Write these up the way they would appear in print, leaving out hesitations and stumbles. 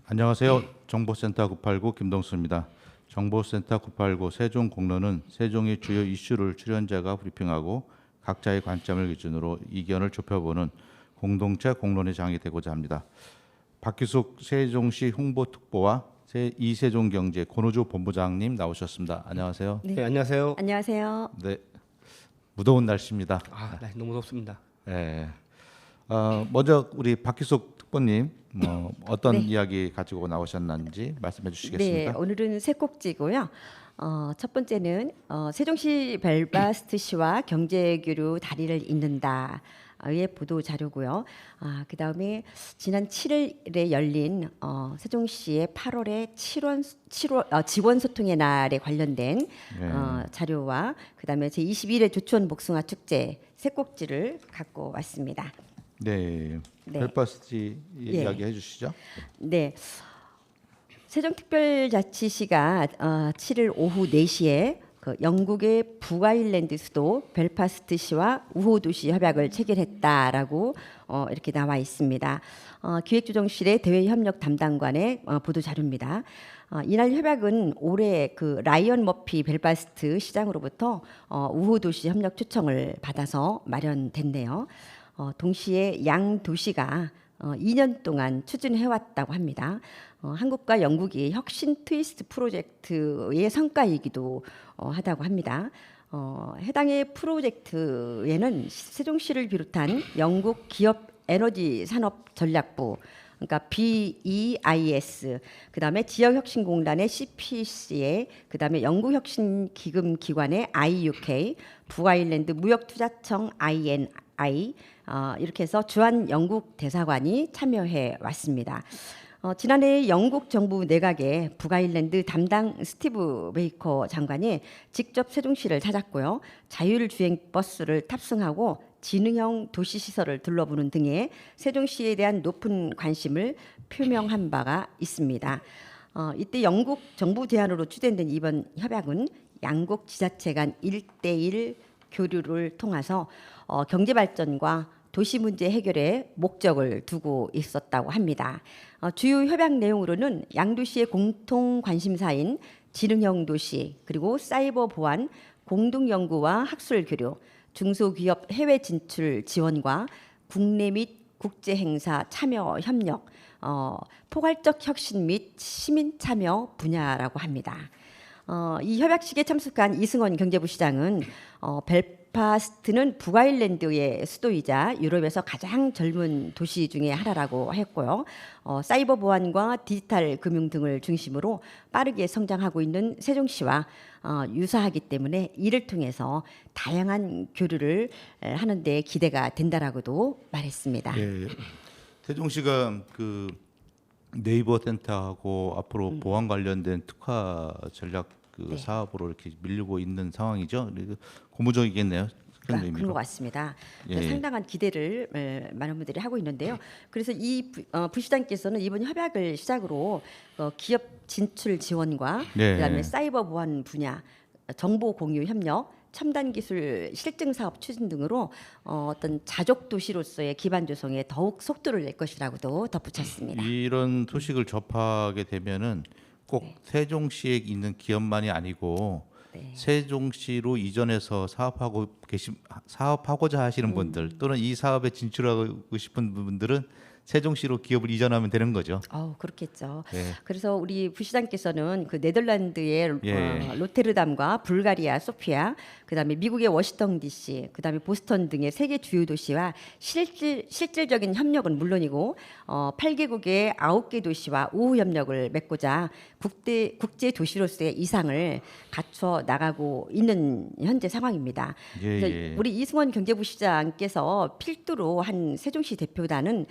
안녕하세요. 정보센터 989 김동수입니다. 정보센터 989 세종 공론은 세종의 주요 이슈를 출연자가 브리핑하고 각자의 관점을 기준으로 이견을 좁혀보는 공동체 공론의 장이 되고자 합니다. 박규숙 세종시 홍보특보와 이세종경제 권우주 본부장님 나오셨습니다. 안녕하세요. 네, 안녕하세요. 안녕하세요. 네, 무더운 날씨입니다. 네, 너무 덥습니다. 네. 먼저 우리 박규숙 특보님 어떤 네. 이야기 가지고 나오셨는지 말씀해 네, 주시겠습니까? 오늘은 세 꼭지고요. 첫 번째는 세종시 벨바스트시와 경제교류 다리를 잇는다의 보도 자료고요. 그다음에 지난 7일에 열린 세종시의 8월의 지원 소통의 날에 관련된 네. 자료와 그다음에 제 21회 조천 복숭아 축제 세 꼭지를 갖고 왔습니다. 네, 네. 벨파스트 예. 이야기해 주시죠. 네. 세종특별자치시가 7일 오후 4시에 그 영국의 북아일랜드 수도 벨파스트시와 우호도시 협약을 체결했다라고 이렇게 나와 있습니다. 기획조정실의 대외협력 담당관의 보도 자료입니다. 이날 협약은 올해 그 라이언 머피 벨파스트 시장으로부터 우호도시 협력 초청을 받아서 마련됐네요. 동시에 양 도시가 2년 동안 추진해왔다고 합니다. 한국과 영국이 혁신 트위스트 프로젝트의 성과이기도 하다고 합니다. 해당의 프로젝트에는 세종시를 비롯한 영국 기업 에너지 산업 전략부, 그러니까 BEIS, 그다음에 지역혁신공단의 CPCA, 그다음에 영국혁신기금기관의 IUK, 북아일랜드 무역투자청 INI 이렇게 해서 주한 영국 대사관이 참여해 왔습니다. 지난해 영국 정부 내각의 북아일랜드 담당 스티브 베이커 장관이 직접 세종시를 찾았고요. 자율주행 버스를 탑승하고 지능형 도시시설을 둘러보는 등의 세종시에 대한 높은 관심을 표명한 바가 있습니다. 이때 영국 정부 제안으로 추진된 이번 협약은 양국 지자체 간 1대1 교류를 통해서 경제 발전과 도시 문제 해결에 목적을 두고 있었다고 합니다. 주요 협약 내용으로는 양도시의 공통 관심사인 지능형 도시, 그리고 사이버 보안, 공동 연구와 학술 교류, 중소기업 해외 진출 지원과 국내 및 국제 행사 참여 협력, 포괄적 혁신 및 시민 참여 분야라고 합니다. 이 협약식에 참석한 이승원 경제부 시장은 벨파스트는 북아일랜드의 수도이자 유럽에서 가장 젊은 도시 중에 하나라고 했고요. 사이버 보안과 디지털 금융 등을 중심으로 빠르게 성장하고 있는 세종시와 유사하기 때문에 이를 통해서 다양한 교류를 하는 데 기대가 된다라고도 말했습니다. 예, 세종시가 그 네이버 센터하고 앞으로 보안 관련된 특화 전략 그 네. 사업으로 이렇게 밀리고 있는 상황이죠. 고무적이겠네요. 큰 그런 의미로. 것 같습니다. 예. 상당한 기대를 많은 분들이 하고 있는데요. 그래서 이 부시장께서는 이번 협약을 시작으로 기업 진출 지원과 네. 그다음에 사이버 보안 분야, 정보 공유 협력, 첨단 기술 실증 사업 추진 등으로 어떤 자족 도시로서의 기반 조성에 더욱 속도를 낼 것이라고도 덧붙였습니다. 이런 소식을 접하게 되면은 꼭 네. 세종시에 있는 기업만이 아니고 네. 세종시로 이전해서 사업하고자 하시는 분들 또는 이 사업에 진출하고 싶은 분들은 세종시로 기업을 이전하면 되는 거죠. 그렇겠죠. 네. 그래서 우리 부시장께서는 그 네덜란드의 예. 로테르담과 불가리아 소피아, 그다음에 미국의 워싱턴 DC, 그다음에 보스턴 등의 세계 주요 도시와 실질적인 협력은 물론이고 8개국의 9개 도시와 우호 협력을 맺고자 국제 도시로서의 이상을 갖춰 나가고 있는 현재 상황입니다. 예, 그래서 예. 우리 이승원 경제부 시장께서 필두로 한 세종시 대표단은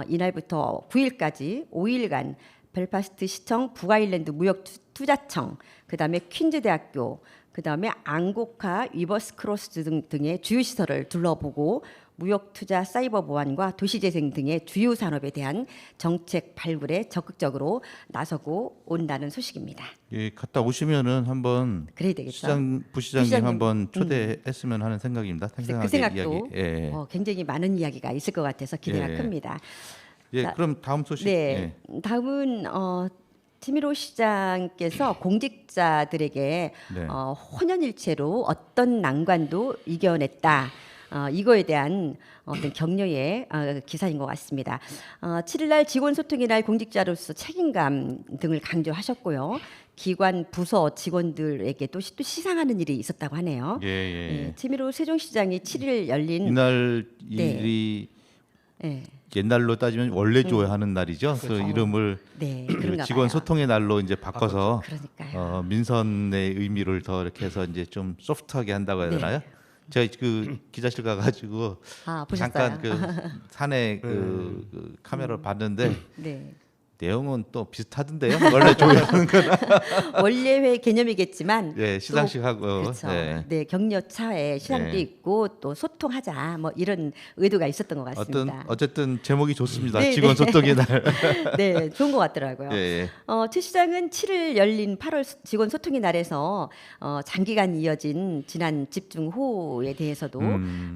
이날부터 9일까지 5일간 벨파스트 시청 북아일랜드 무역 투자청, 그다음에 퀸즈 대학교, 그다음에 앙고카 위버스 크로스 등의 주요 시설을 둘러보고 무역 투자, 사이버 보안과 도시 재생 등의 주요 산업에 대한 정책 발굴에 적극적으로 나서고 온다는 소식입니다. 예, 갔다 오시면은 한번 그래야 되겠죠. 부시장님 부시장님, 한번 초대했으면 하는 생각입니다. 그 생생하게 생각도 이야기. 예. 굉장히 많은 이야기가 있을 것 같아서 기대가 예. 큽니다. 예, 자, 그럼 다음 소식. 네, 다음은 최미로 시장께서 공직자들에게 네. 혼연일체로 어떤 난관도 이겨냈다. 이거에 대한 어떤 격려의 기사인 것 같습니다. 7일날 직원 소통의 날 공직자로서 책임감 등을 강조하셨고요. 기관 부서 직원들에게 또 시상하는 일이 있었다고 하네요. 예, 예. 예, 최미로 세종시장이 7일 열린 이날 네. 일이 예, 옛날로 따지면 원래 줘야 하는 날이죠. 그 이름을 네, 그 그런가 직원 봐요. 소통의 날로 이제 바꿔서 그러니까요. 민선의 의미를 더 이렇게 해서 이제 좀 소프트하게 한다고 해야 네. 되나요? 제가 그 기자실 가가지고 보셨어요? 잠깐 그 산에 그 카메라를 봤는데 네. 내용은 또 비슷하던데요. 원래 줘야 하는 거. 원래회 개념이겠지만 예, 시상식 하고. 그렇죠. 네. 네, 격려 차에 시상도 네. 있고 또 소통하자 뭐 이런 의도가 있었던 것 같습니다. 어쨌든 제목이 좋습니다. 네, 직원 네. 소통의 날. 네, 좋은 것 같더라고요. 예, 예. 최 시장은 7일 열린 8월 직원 소통의 날에서 장기간 이어진 지난 집중호우에 대해서도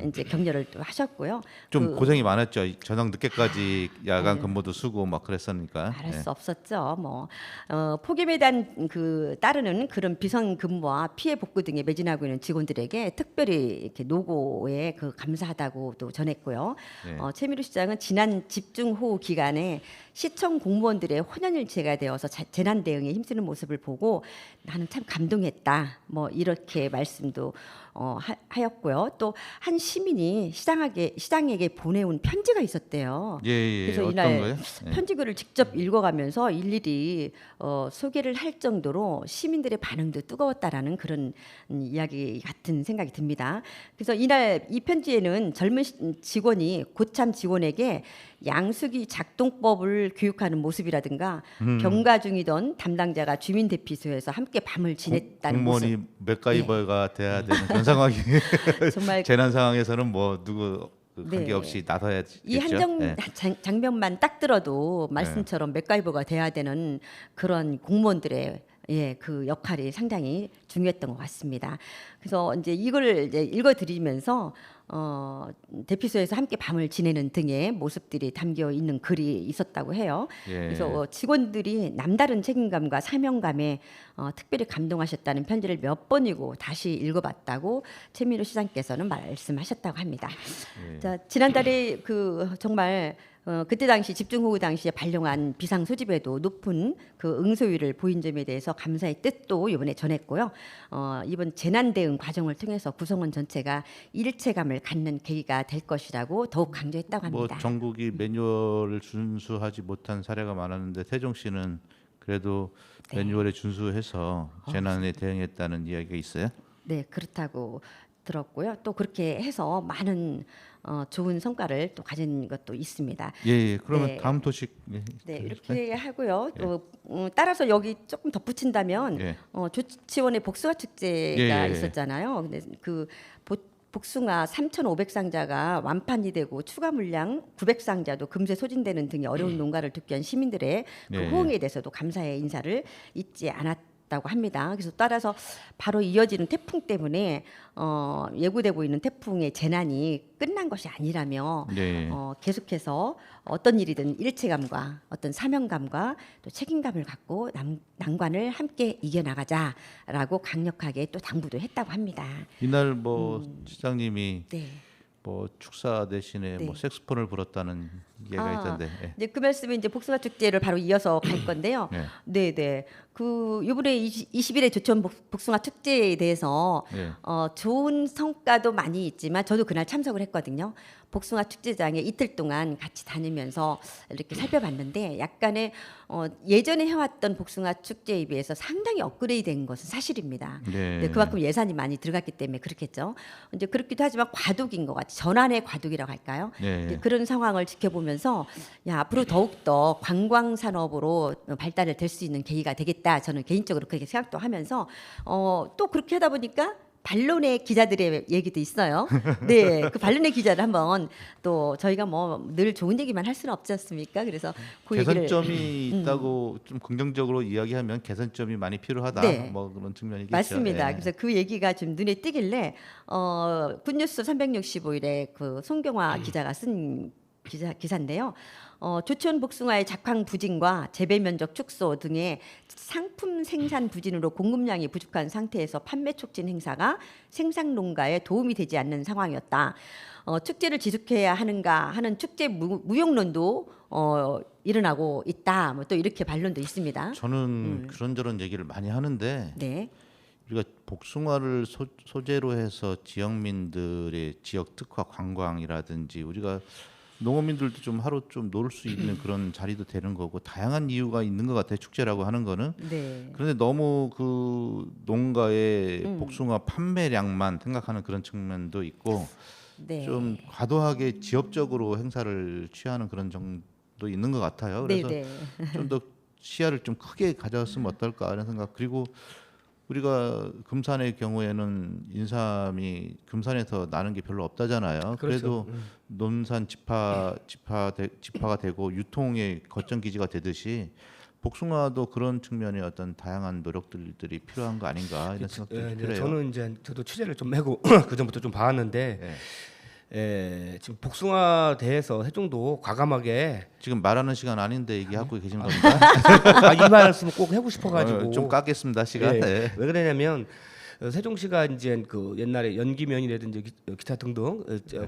이제 격려를 또 하셨고요. 좀 고생이 많았죠. 저녁 늦게까지 야간 네. 근무도 쓰고 막 그랬으니까. 말할 예. 수 없었죠. 폭염에 대한 따르는 그런 비상 근무와 피해 복구 등에 매진하고 있는 직원들에게 특별히 이렇게 노고에 감사하다고도 전했고요. 네. 최미루 시장은 지난 집중호우 기간에 시청 공무원들의 혼연일체가 되어서 재난 대응에 힘쓰는 모습을 보고 나는 참 감동했다. 뭐 이렇게 말씀도 하였고요. 또 한 시민이 시장에게 보내온 편지가 있었대요. 예, 예. 그래서 어떤 이날 거요? 예. 편지글을 직접 읽어가면서 일일이 소개를 할 정도로 시민들의 반응도 뜨거웠다라는 그런 이야기 같은 생각이 듭니다. 그래서 이날 이 편지에는 젊은 직원이 고참 직원에게 양수기 작동법을 교육하는 모습이라든가 병가 중이던 담당자가 주민대피소에서 함께 밤을 지냈다는 공무원이 모습. 맥가이버가 돼야 되는 그런 상황이 정말 재난 상황에서는 뭐 누구 네. 관계없이 나서야겠죠. 이 예. 장면만 딱 들어도 말씀처럼 맥가이버가 돼야 되는 그런 공무원들의 그 역할이 상당히 중요했던 것 같습니다. 그래서 이제 이걸 이제 읽어드리면서 대피소에서 함께 밤을 지내는 등의 모습들이 담겨 있는 글이 있었다고 해요. 예. 그래서 직원들이 남다른 책임감과 사명감에 특별히 감동하셨다는 편지를 몇 번이고 다시 읽어봤다고 최민우 시장께서는 말씀하셨다고 합니다. 예. 자, 지난달에 정말 그때 당시 집중호우 당시에 발령한 비상 소집에도 높은 응소율을 보인 점에 대해서 감사의 뜻도 이번에 전했고요. 이번 재난 대응 과정을 통해서 구성원 전체가 일체감을 갖는 계기가 될 것이라고 더욱 강조했다고 뭐 합니다. 전국이 매뉴얼을 준수하지 못한 사례가 많았는데 세종시는 그래도 매뉴얼에 준수해서 재난에 대응했다는 이야기가 있어요. 네, 그렇다고 들었고요. 또 그렇게 해서 많은 좋은 성과를 또 가진 것도 있습니다. 예, 예. 그러면 네. 다음 소식. 예, 네, 들어줄까요? 이렇게 하고요. 또 따라서 여기 조금 덧붙인다면 예. 조치원의 복숭아 축제가 예, 예. 있었잖아요. 근데 복숭아 3,500상자가 완판이 되고 추가 물량 900상자도 금세 소진되는 등의 어려운 농가를 돕기 위한 시민들의 예. 호응에 대해서도 감사의 인사를 잊지 않았다고 합니다. 그래서 따라서 바로 이어지는 태풍 때문에 예고되고 있는 태풍의 재난이 끝난 것이 아니라며 예. 계속해서 어떤 일이든 일체감과 어떤 사명감과 또 책임감을 갖고 난관을 함께 이겨나가자라고 강력하게 또 당부도 했다고 합니다. 이날 뭐 시장님이 네. 뭐 축사 대신에 네. 뭐 색소폰을 불었다는 얘기가 있던데. 예. 이제 그 말씀이 이제 복숭아 축제를 바로 이어서 갈 건데요. 네. 네. 이번에 20일에 조천 복숭아 축제에 대해서 예. 좋은 성과도 많이 있지만 저도 그날 참석을 했거든요. 복숭아 축제장에 이틀 동안 같이 다니면서 이렇게 살펴봤는데 약간의 예전에 해왔던 복숭아 축제에 비해서 상당히 업그레이드된 것은 사실입니다. 네. 네, 그만큼 예산이 많이 들어갔기 때문에 그렇겠죠. 이제 그렇기도 하지만 과도기인 것 같아요. 전환의 과도기라고 할까요? 네. 이제 그런 상황을 지켜보면서 앞으로 더욱더 관광 산업으로 발달을 될 수 있는 계기가 되겠다. 저는 개인적으로 그렇게 생각도 하면서 또 그렇게 하다 보니까 반론의 기자들의 얘기도 있어요. 네, 그 반론의 기자를 한번 또 저희가 뭐 늘 좋은 얘기만 할 수는 없지 않습니까? 그래서 그 얘기를 개선점이 있다고 좀 긍정적으로 이야기하면 개선점이 많이 필요하다. 네. 뭐 그런 측면이겠죠. 맞습니다. 예. 그래서 그 얘기가 좀 눈에 띄길래 굿뉴스 365일에 그 송경화 기자가 쓴 기사인데요. 조천 복숭아의 작황 부진과 재배 면적 축소 등의 상품 생산 부진으로 공급량이 부족한 상태에서 판매 촉진 행사가 생산 농가에 도움이 되지 않는 상황이었다. 축제를 지속해야 하는가 하는 축제 무용론도 일어나고 있다. 뭐 또 이렇게 반론도 있습니다. 저는 그런저런 얘기를 많이 하는데 네. 우리가 복숭아를 소재로 해서 지역민들의 지역 특화 관광이라든지 우리가 농어민들도 좀 하루 좀 놀 수 있는 그런 자리도 되는 거고 다양한 이유가 있는 것 같아요. 축제라고 하는 거는. 네. 그런데 너무 그 농가의 복숭아 판매량만 생각하는 그런 측면도 있고 네. 좀 과도하게 지역적으로 행사를 취하는 그런 정도 있는 것 같아요. 그래서 네. 좀 더 시야를 좀 크게 가졌으면 어떨까 하는 생각. 그리고 우리가 금산의 경우에는 인삼이 금산에서 나는 게 별로 없다잖아요. 그래도 논산 지파가 되고 유통의 거점 기지가 되듯이 복숭아도 그런 측면의 어떤 다양한 노력들이 필요한 거 아닌가 이런 생각도 필요해요. 저는 이제 저도 취재를 좀 하고 그 전부터 좀 봐왔는데 지금 복숭아 대해서 세종도 과감하게 지금 말하는 시간 아닌데 얘기하고 계신 겁니다. 이 말씀을 꼭 하고 싶어가지고 좀 깎겠습니다 시간. 네. 왜 그러냐면 세종시가 이제 그 옛날에 연기면이라든지 기타 등등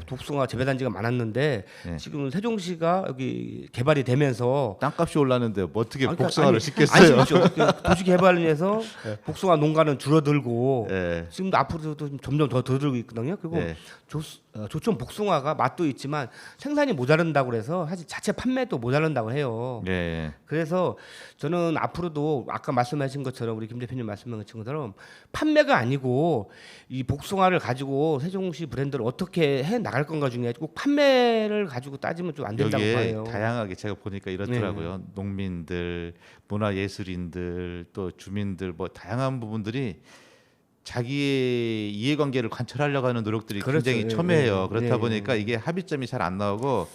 복숭아 재배단지가 많았는데 지금 세종시가 여기 개발이 되면서 땅값이 올랐는데 뭐 어떻게 그러니까 복숭아를 아니, 싣겠어요? 아니죠. 도시 개발을 위해서 복숭아 농가는 줄어들고 네. 지금도 앞으로도 좀 점점 더 줄어들고 있거든요. 그리고 네. 조촌 복숭아가 맛도 있지만 생산이 모자란다고 그래서 사실 자체 판매도 모자란다고 해요. 네. 그래서 저는 앞으로도 아까 말씀하신 것처럼 우리 김 대표님 말씀하신 것처럼 판매가 아니고 이 복숭아를 가지고 세종시 브랜드를 어떻게 해 나갈 건가 중에 꼭 판매를 가지고 따지면 좀 안 된다고 여기에 봐요. 다양하게 제가 보니까 이렇더라고요. 농민들, 문화예술인들, 또 주민들 뭐 다양한 부분들이 자기의 이해관계를 관철하려고 하는 노력들이 그렇죠. 굉장히 첨예해요. 그렇다 예. 보니까 이게 합의점이 잘 안 나오고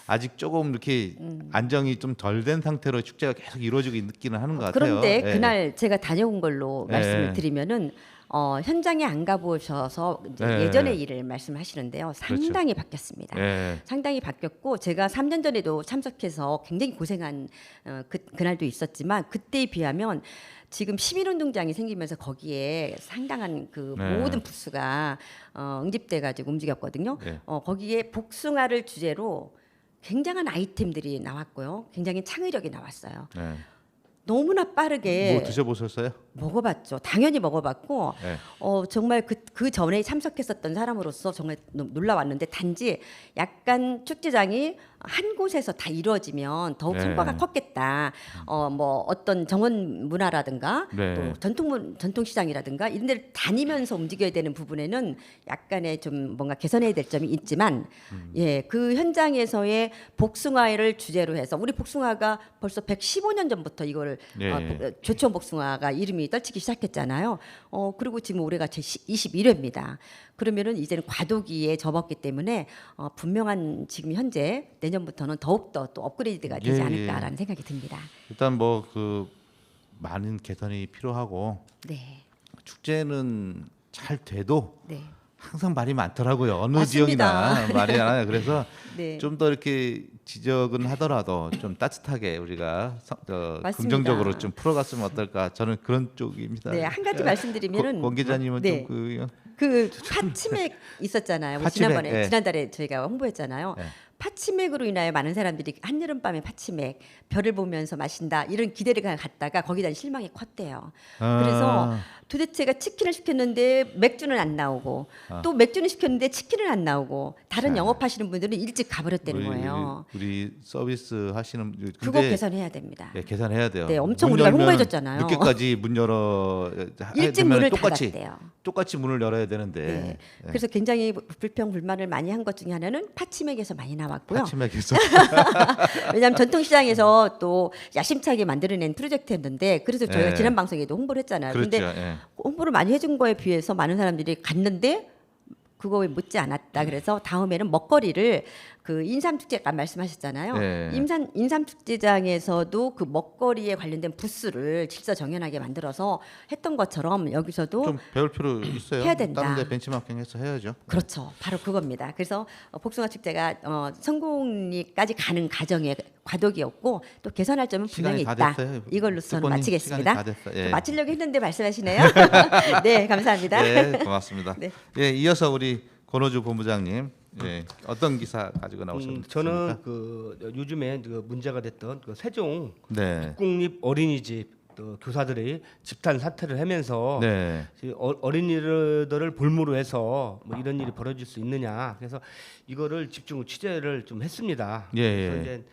아직 조금 이렇게 안정이 좀 덜 된 상태로 축제가 계속 이루어지고 있기는 하는 것 같아요. 그런데 예. 그날 제가 다녀온 걸로 예. 말씀을 드리면은 현장에 안 가보셔서 이제 예. 예전의 일을 말씀하시는데요. 상당히 바뀌었습니다. 예. 상당히 바뀌었고 제가 3년 전에도 참석해서 굉장히 고생한 그날도 있었지만 그때에 비하면 지금 시민운동장이 생기면서 거기에 상당한 그 네. 모든 부스가 응집돼 가지고 움직였거든요. 네. 거기에 복숭아를 주제로 굉장한 아이템들이 나왔고요. 굉장히 창의력이 나왔어요. 네. 너무나 빠르게 뭐 드셔보셨어요? 먹어봤죠. 당연히 먹어봤고 네. 정말 그 전에 참석했었던 사람으로서 정말 놀라웠는데 단지 약간 축제장이 한 곳에서 다 이루어지면 더욱 네. 성과가 컸겠다. 뭐 어떤 정원 문화라든가 네. 또 전통 시장이라든가 이런 데를 다니면서 움직여야 되는 부분에는 약간의 좀 뭔가 개선해야 될 점이 있지만 그 현장에서의 복숭아를 주제로 해서 우리 복숭아가 벌써 115년 전부터 이거를 네. 조천 복숭아가 이름이 떨치기 시작했잖아요. 그리고 지금 올해가 제 21회입니다. 그러면은 이제는 과도기에 접었기 때문에 분명한 지금 현재 내년부터는 더욱더 또 업그레이드가 되지 예, 않을까라는 생각이 듭니다. 일단 뭐 그 많은 개선이 필요하고 네. 축제는 잘 돼도 네. 항상 말이 많더라고요. 어느 맞습니다. 지역이나 말이 많아요. 그래서 네. 좀 더 이렇게 지적은 하더라도 좀 따뜻하게 우리가 맞습니다. 긍정적으로 좀 풀어갔으면 어떨까. 저는 그런 쪽입니다. 네, 한 가지 말씀드리면은 권 기자님은 네. 좀 그 파치맥 있었잖아요. 우리 파치맥, 지난번에 예. 지난달에 저희가 홍보했잖아요. 예. 파치맥으로 인하여 많은 사람들이 한여름밤에 파치맥 별을 보면서 마신다 이런 기대를 갖다가 거기다 실망이 컸대요. 아. 그래서 도대체가 치킨을 시켰는데 맥주는 안 나오고 또 맥주는 시켰는데 치킨은 안 나오고 다른 자. 영업하시는 분들은 일찍 가버렸다는 거예요. 우리 서비스 하시는 그거 개선해야 됩니다. 예, 계산해야 돼요. 네, 엄청 문 우리가 열면 홍보해줬잖아요. 늦게까지 문 열어 일찍 되면 문을 똑같이 닫았대요. 똑같이 문을 열어야 되는데 네. 그래서 굉장히 불평 불만을 많이 한 것 중에 하나는 파치맥에서 많이 나왔고요. 파치맥에서 왜냐하면 전통시장에서 또 야심차게 만들어낸 프로젝트였는데 그래서 저희가 네. 지난 방송에도 홍보를 했잖아요. 그렇죠. 그런데 예. 홍보를 많이 해준 거에 비해서 많은 사람들이 갔는데 그거에 묻지 않았다. 그래서 다음에는 먹거리를 그 인삼축제 아까 말씀하셨잖아요. 네. 인삼축제장에서도 그 먹거리에 관련된 부스를 질서정연하게 만들어서 했던 것처럼 여기서도 좀 배울 필요 있어요. 해야 된다. 다른 데 벤치마킹해서 해야죠. 그렇죠. 바로 그겁니다. 그래서 복숭아 축제가 성공리까지 가는 과정에 과도기였고 또 개선할 점은 분명히 시간이 다 있다. 됐어요. 이걸로서는 스포님, 마치겠습니다. 시간이 다 됐어요. 예. 마치려고 했는데 말씀하시네요. 네, 감사합니다. 네, 고맙습니다. 네. 예, 이어서 우리 권호주 본부장님, 예, 어떤 기사 가지고 나오셨습니까? 저는 그 요즘에 그 문제가 됐던 그 세종 네, 국공립 어린이집 교사들이 집단 사퇴를 하면서 네, 어린이들을 볼모로 해서 뭐 이런 일이 벌어질 수 있느냐. 그래서 이거를 집중 취재를 좀 했습니다. 예, 그래서 예. 이제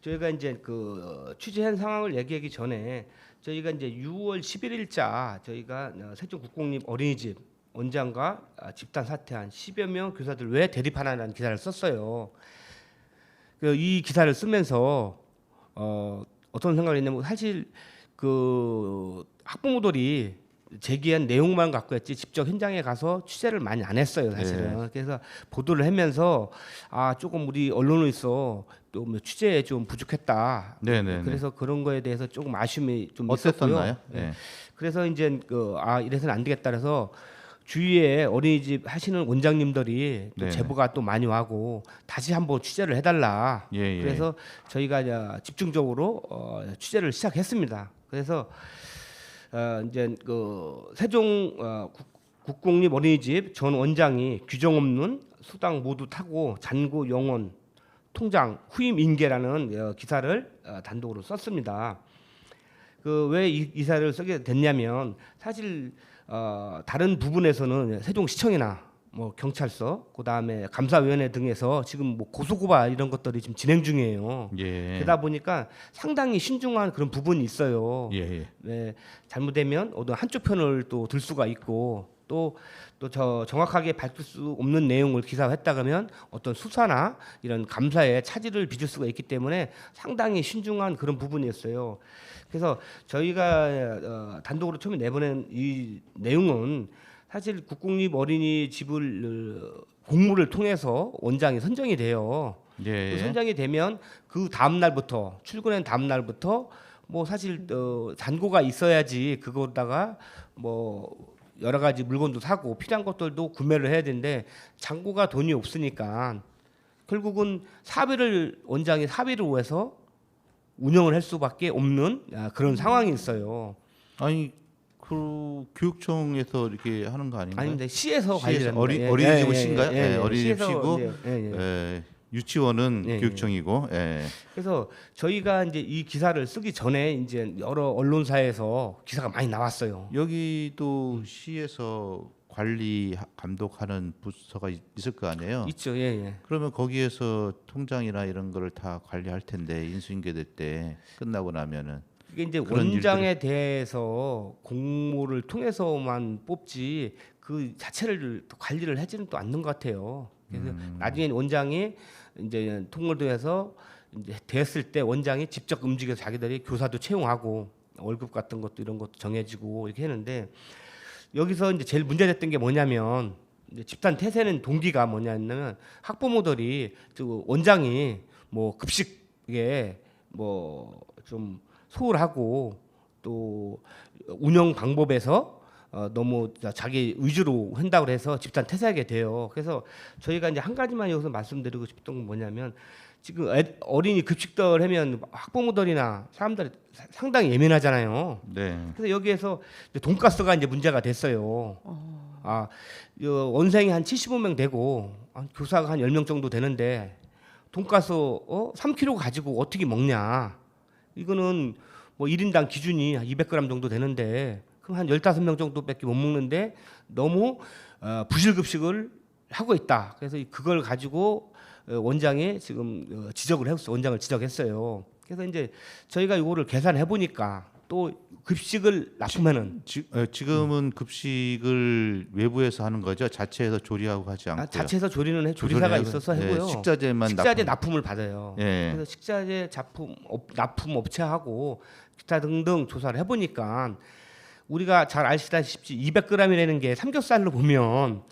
저희가 이제 그 취재한 상황을 얘기하기 전에 저희가 이제 6월 11일자 저희가 세종 국공립 어린이집 원장과 집단 사퇴한 10여 명 교사들 왜 대립하나라는 기사를 썼어요. 이 기사를 쓰면서 어떤 생각을 했냐면 사실 그 학부모들이 제기한 내용만 갖고 했지 직접 현장에 가서 취재를 많이 안 했어요 사실은. 그래서 보도를 하면서 조금 우리 언론에서 또 뭐 취재에 좀 부족했다. 네네. 그래서 그런 거에 대해서 조금 아쉬움이 좀 어땠었나요? 있었고요. 네. 그래서 이제 이래서는 안 되겠다 그래서 주위에 어린이집 하시는 원장님들이 또 네네. 제보가 또 많이 와고 다시 한번 취재를 해달라. 예, 예. 그래서 저희가 이제 집중적으로 취재를 시작했습니다. 그래서 이제 그 세종 국공립 어린이집 전 원장이 규정 없는 수당 모두 타고 잔고 영원 통장 후임 인계라는 기사를 단독으로 썼습니다. 그 왜 이 기사를 쓰게 됐냐면 사실 다른 부분에서는 세종시청이나 뭐 경찰서 그다음에 감사위원회 등에서 지금 뭐 고소고발 이런 것들이 지금 진행 중이에요. 예, 그러다 보니까 상당히 신중한 그런 부분이 있어요. 예, 예. 네, 잘못되면 어떤 한쪽 편을 또 들 수가 있고 또 저 정확하게 밝힐 수 없는 내용을 기사화했다 그러면 어떤 수사나 이런 감사에 차질을 빚을 수가 있기 때문에 상당히 신중한 그런 부분이었어요. 그래서 저희가 단독으로 처음에 내보낸 이 내용은 사실 국공립 어린이집을 공모를 통해서 원장이 선정이 돼요. 예, 그 선정이 되면 그 다음 날부터 출근한 다음 날부터 뭐 사실 잔고가 있어야지 그거다가 뭐 여러 가지 물건도 사고 필요한 것들도 구매를 해야 되는데 잔고가 돈이 없으니까 결국은 원장이 사비를 해서 운영을 할 수밖에 없는 그런 상황이 있어요. 아니 그 교육청에서 이렇게 하는 거 아닌가요? 아닌데 시에서 시에서 관리를 어린이집은 시인가요? 예, 어린이집이고 예. 유치원은 예, 예. 교육청이고. 예. 그래서 저희가 이제 이 기사를 쓰기 전에 이제 여러 언론사에서 기사가 많이 나왔어요. 여기도 시에서 관리 감독하는 부서가 있을 거 아니에요. 있죠, 예. 그러면 거기에서 통장이나 이런 거를 다 관리할 텐데 인수인계될 때 끝나고 나면은 이게 이제 그런 원장에 대해서 공모를 통해서만 뽑지 그 자체를 또 관리를 하지는 또 않는 것 같아요. 그래서 나중에 원장이 이제 통일도에서 이제 됐을 때 원장이 직접 움직여서 자기들이 교사도 채용하고 월급 같은 것도 이런 것도 정해지고 이렇게 했는데 여기서 이제 제일 문제됐던 게 뭐냐면 이제 집단 태세는 동기가 뭐냐면 학부모들이 저 원장이 뭐 급식에 뭐 좀 소홀하고 또 운영 방법에서 너무 자기 위주로 한다고 해서 집단 퇴사하게 돼요. 그래서 저희가 이제 한 가지만 여기서 말씀드리고 싶던 건 뭐냐면 지금 어린이 급식들 하면 학부모들이나 사람들이 상당히 예민하잖아요. 네. 그래서 여기에서 이제 돈가스가 이제 문제가 됐어요. 원생이 한 75명 되고 교사가 한 10명 정도 되는데 돈가스 3kg 가지고 어떻게 먹냐? 이거는 뭐 1인당 기준이 200g 정도 되는데 그럼 한 15명 정도밖에 못 먹는데 너무 부실급식을 하고 있다. 그래서 그걸 가지고 원장이 지금 원장을 지적했어요. 그래서 이제 저희가 이거를 계산해 보니까 또 급식을 납품하는 지금은 급식을 외부에서 하는 거죠. 자체에서 조리하고 하지 않고요. 자체에서 조리는 조리사가 있어서 하고요. 식자재만 식자재 납품을 받아요. 예. 그래서 식자재 납품 업체하고 기타 등등 조사를 해보니까 우리가 잘 아시다시피 200g이라는 게 삼겹살로 보면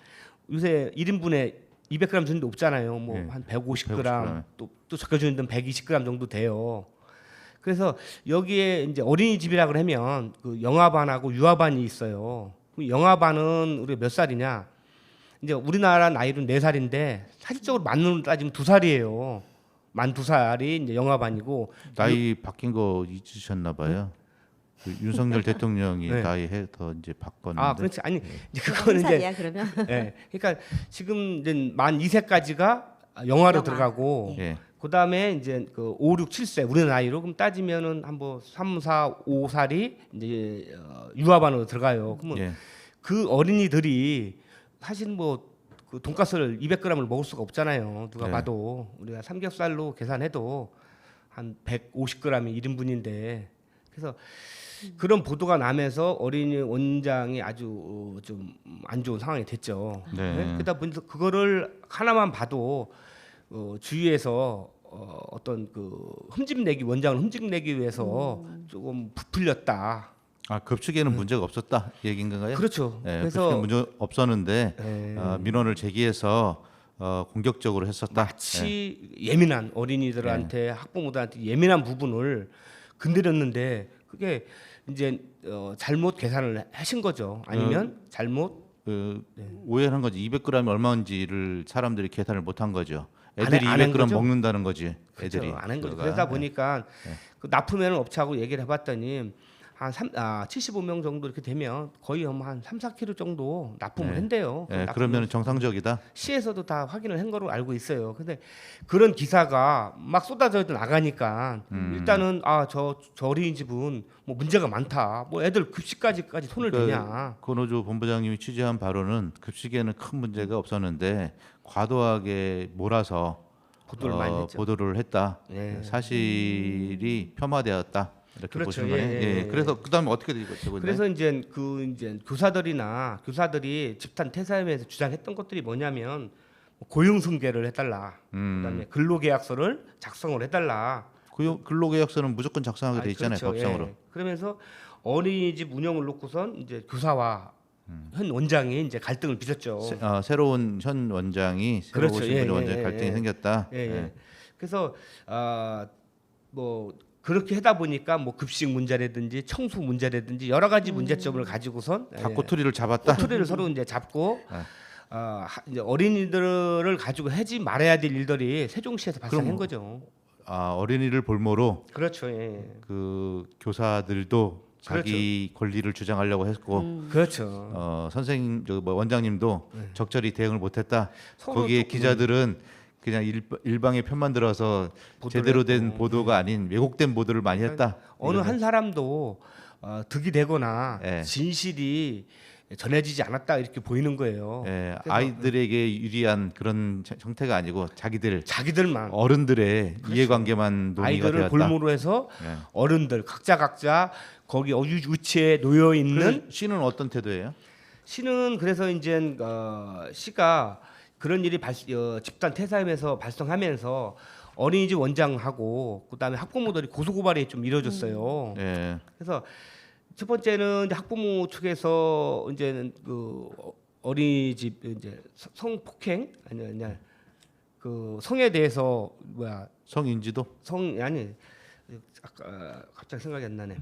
요새 1인분에 200g 주는데 없잖아요. 뭐 예. 한 150g 150g. 또 적혀주는 데는 120g 정도 돼요. 그래서 여기에 이제 어린이집이라 그러면 그 영아반하고 유아반이 있어요. 그 영아반은 우리가 몇 살이냐? 이제 우리나라 나이로는 4살인데 사실적으로 만으로 따지면 2살이에요. 만 2살이 이제 영아반이고 나이 바뀐 거 잊으셨나 봐요. 그 윤석열 대통령이 네. 나이 해더 이제 바꿨는데. 아, 그렇지. 아니 이제 한 그거는 이제 살이야 그러면. 예. 그러니까 지금 이제 만 2세까지가 영아로 영아. 들어가고 예. 그다음에 이제 그 5, 6, 7세 우리 나이로 그럼 따지면은 한 뭐 3, 4, 5살이 이제 유아반으로 들어가요. 그러면 예. 그 어린이들이 사실 뭐 그 돈가스를 200g을 먹을 수가 없잖아요. 누가 네. 봐도 우리가 삼겹살로 계산해도 한 150g이 1인분인데 그래서 그런 보도가 나면서 어린이 원장이 아주 좀 안 좋은 상황이 됐죠. 네. 그러다 보니까 그거를 하나만 봐도 주위에서 어떤 그 흠집내기 원장을 흠집내기 위해서 조금 부풀렸다. 아 급식에는 문제가 없었다 이 얘기인 건가요? 그렇죠. 예, 그래서 급식에 문제 없었는데 예. 민원을 제기해서 공격적으로 했었다. 마치 예민한 어린이들한테 학부모들한테 예민한 부분을 건드렸는데 그게 이제 잘못 계산을 하신 거죠. 아니면 잘못 오해하는 거지. 200g이 얼마인지를 사람들이 계산을 못한 거죠. 안 애들이 한 200g 거죠? 먹는다는 거지. 애들이 그렇죠. 안한 거죠. 그거가. 그러다 보니까 네. 그 납품해는 업체하고 얘기를 해봤더니 한 75명 정도 이렇게 되면 거의 한 3, 4kg 정도 납품을 네. 한대요. 예, 그러면 정상적이다. 시에서도 다 확인을 한 거로 알고 있어요. 근데 그런 기사가 막 쏟아져 나가니까 일단은 저 어린이집은 뭐 문제가 많다. 뭐 애들 급식까지 손을 대냐. 권오주 본부장님이 취재한 바로는 급식에는 큰 문제가 없었는데 과도하게 몰아서 보도를 많이 했죠. 보도를 했다. 네. 사실이 폄하되었다. 이렇게 그렇죠. 보시는 거예요. 예, 예, 예. 그래서 그다음에 어떻게 되고 있나요? 그래서 이제 교사들이 집단 퇴사임에서 주장했던 것들이 뭐냐면 고용승계를 해달라. 그다음에 근로계약서를 작성을 해달라. 근로계약서는 무조건 작성하게 돼 있잖아요, 그렇죠. 법상으로. 예. 그러면서 어린이집 운영을 놓고선 이제 교사와 현 원장이 이제 갈등을 빚었죠. 새로운 현 원장이 새로 그렇죠. 오신 예, 분의 예, 원장이 예, 갈등이 예. 생겼다. 예, 예. 그래서 뭐 그렇게 하다 보니까 뭐 급식 문제라든지 청소 문제라든지 여러 가지 문제점을 가지고선 다 꼬투리를 잡았다. 꼬투리를 서로 이제 잡고 예. 이제 어린이들을 가지고 하지 말아야 될 일들이 세종시에서 발생한 그럼 거죠. 어린이를 볼모로 그렇죠. 예. 그 교사들도 자기 권리를 주장하려고 했고 그렇죠. 선생님 뭐 원장님도 적절히 대응을 못했다. 서로 거기에 조금- 기자들은 그냥 일방의 편만 들어서 보도를 제대로 된 했고. 보도가 아닌 왜곡된 보도를 많이 했다. 어느 한 사람도 득이 되거나 예. 진실이 전해지지 않았다 이렇게 보이는 거예요. 예, 그래서- 아이들에게 유리한 그런 형태가 아니고 자기들만 어른들의 이해관계만 논의가 아이들을 되었다. 볼모로 해서 예. 어른들 각자 거기 유치에 놓여 있는 그래서 시는 어떤 태도예요? 시는 그래서 이제 시가 그런 일이 집단 퇴사임에서 발생하면서 어린이집 원장하고 그다음에 학부모들이 고소고발이 좀 이루어졌어요. 예. 그래서 첫 번째는 이제 학부모 측에서 이제는 그 어린이집 이제 성폭행 아니 그 성에 대해서 성인지도 아니 아까 갑자기 생각이 안 나네.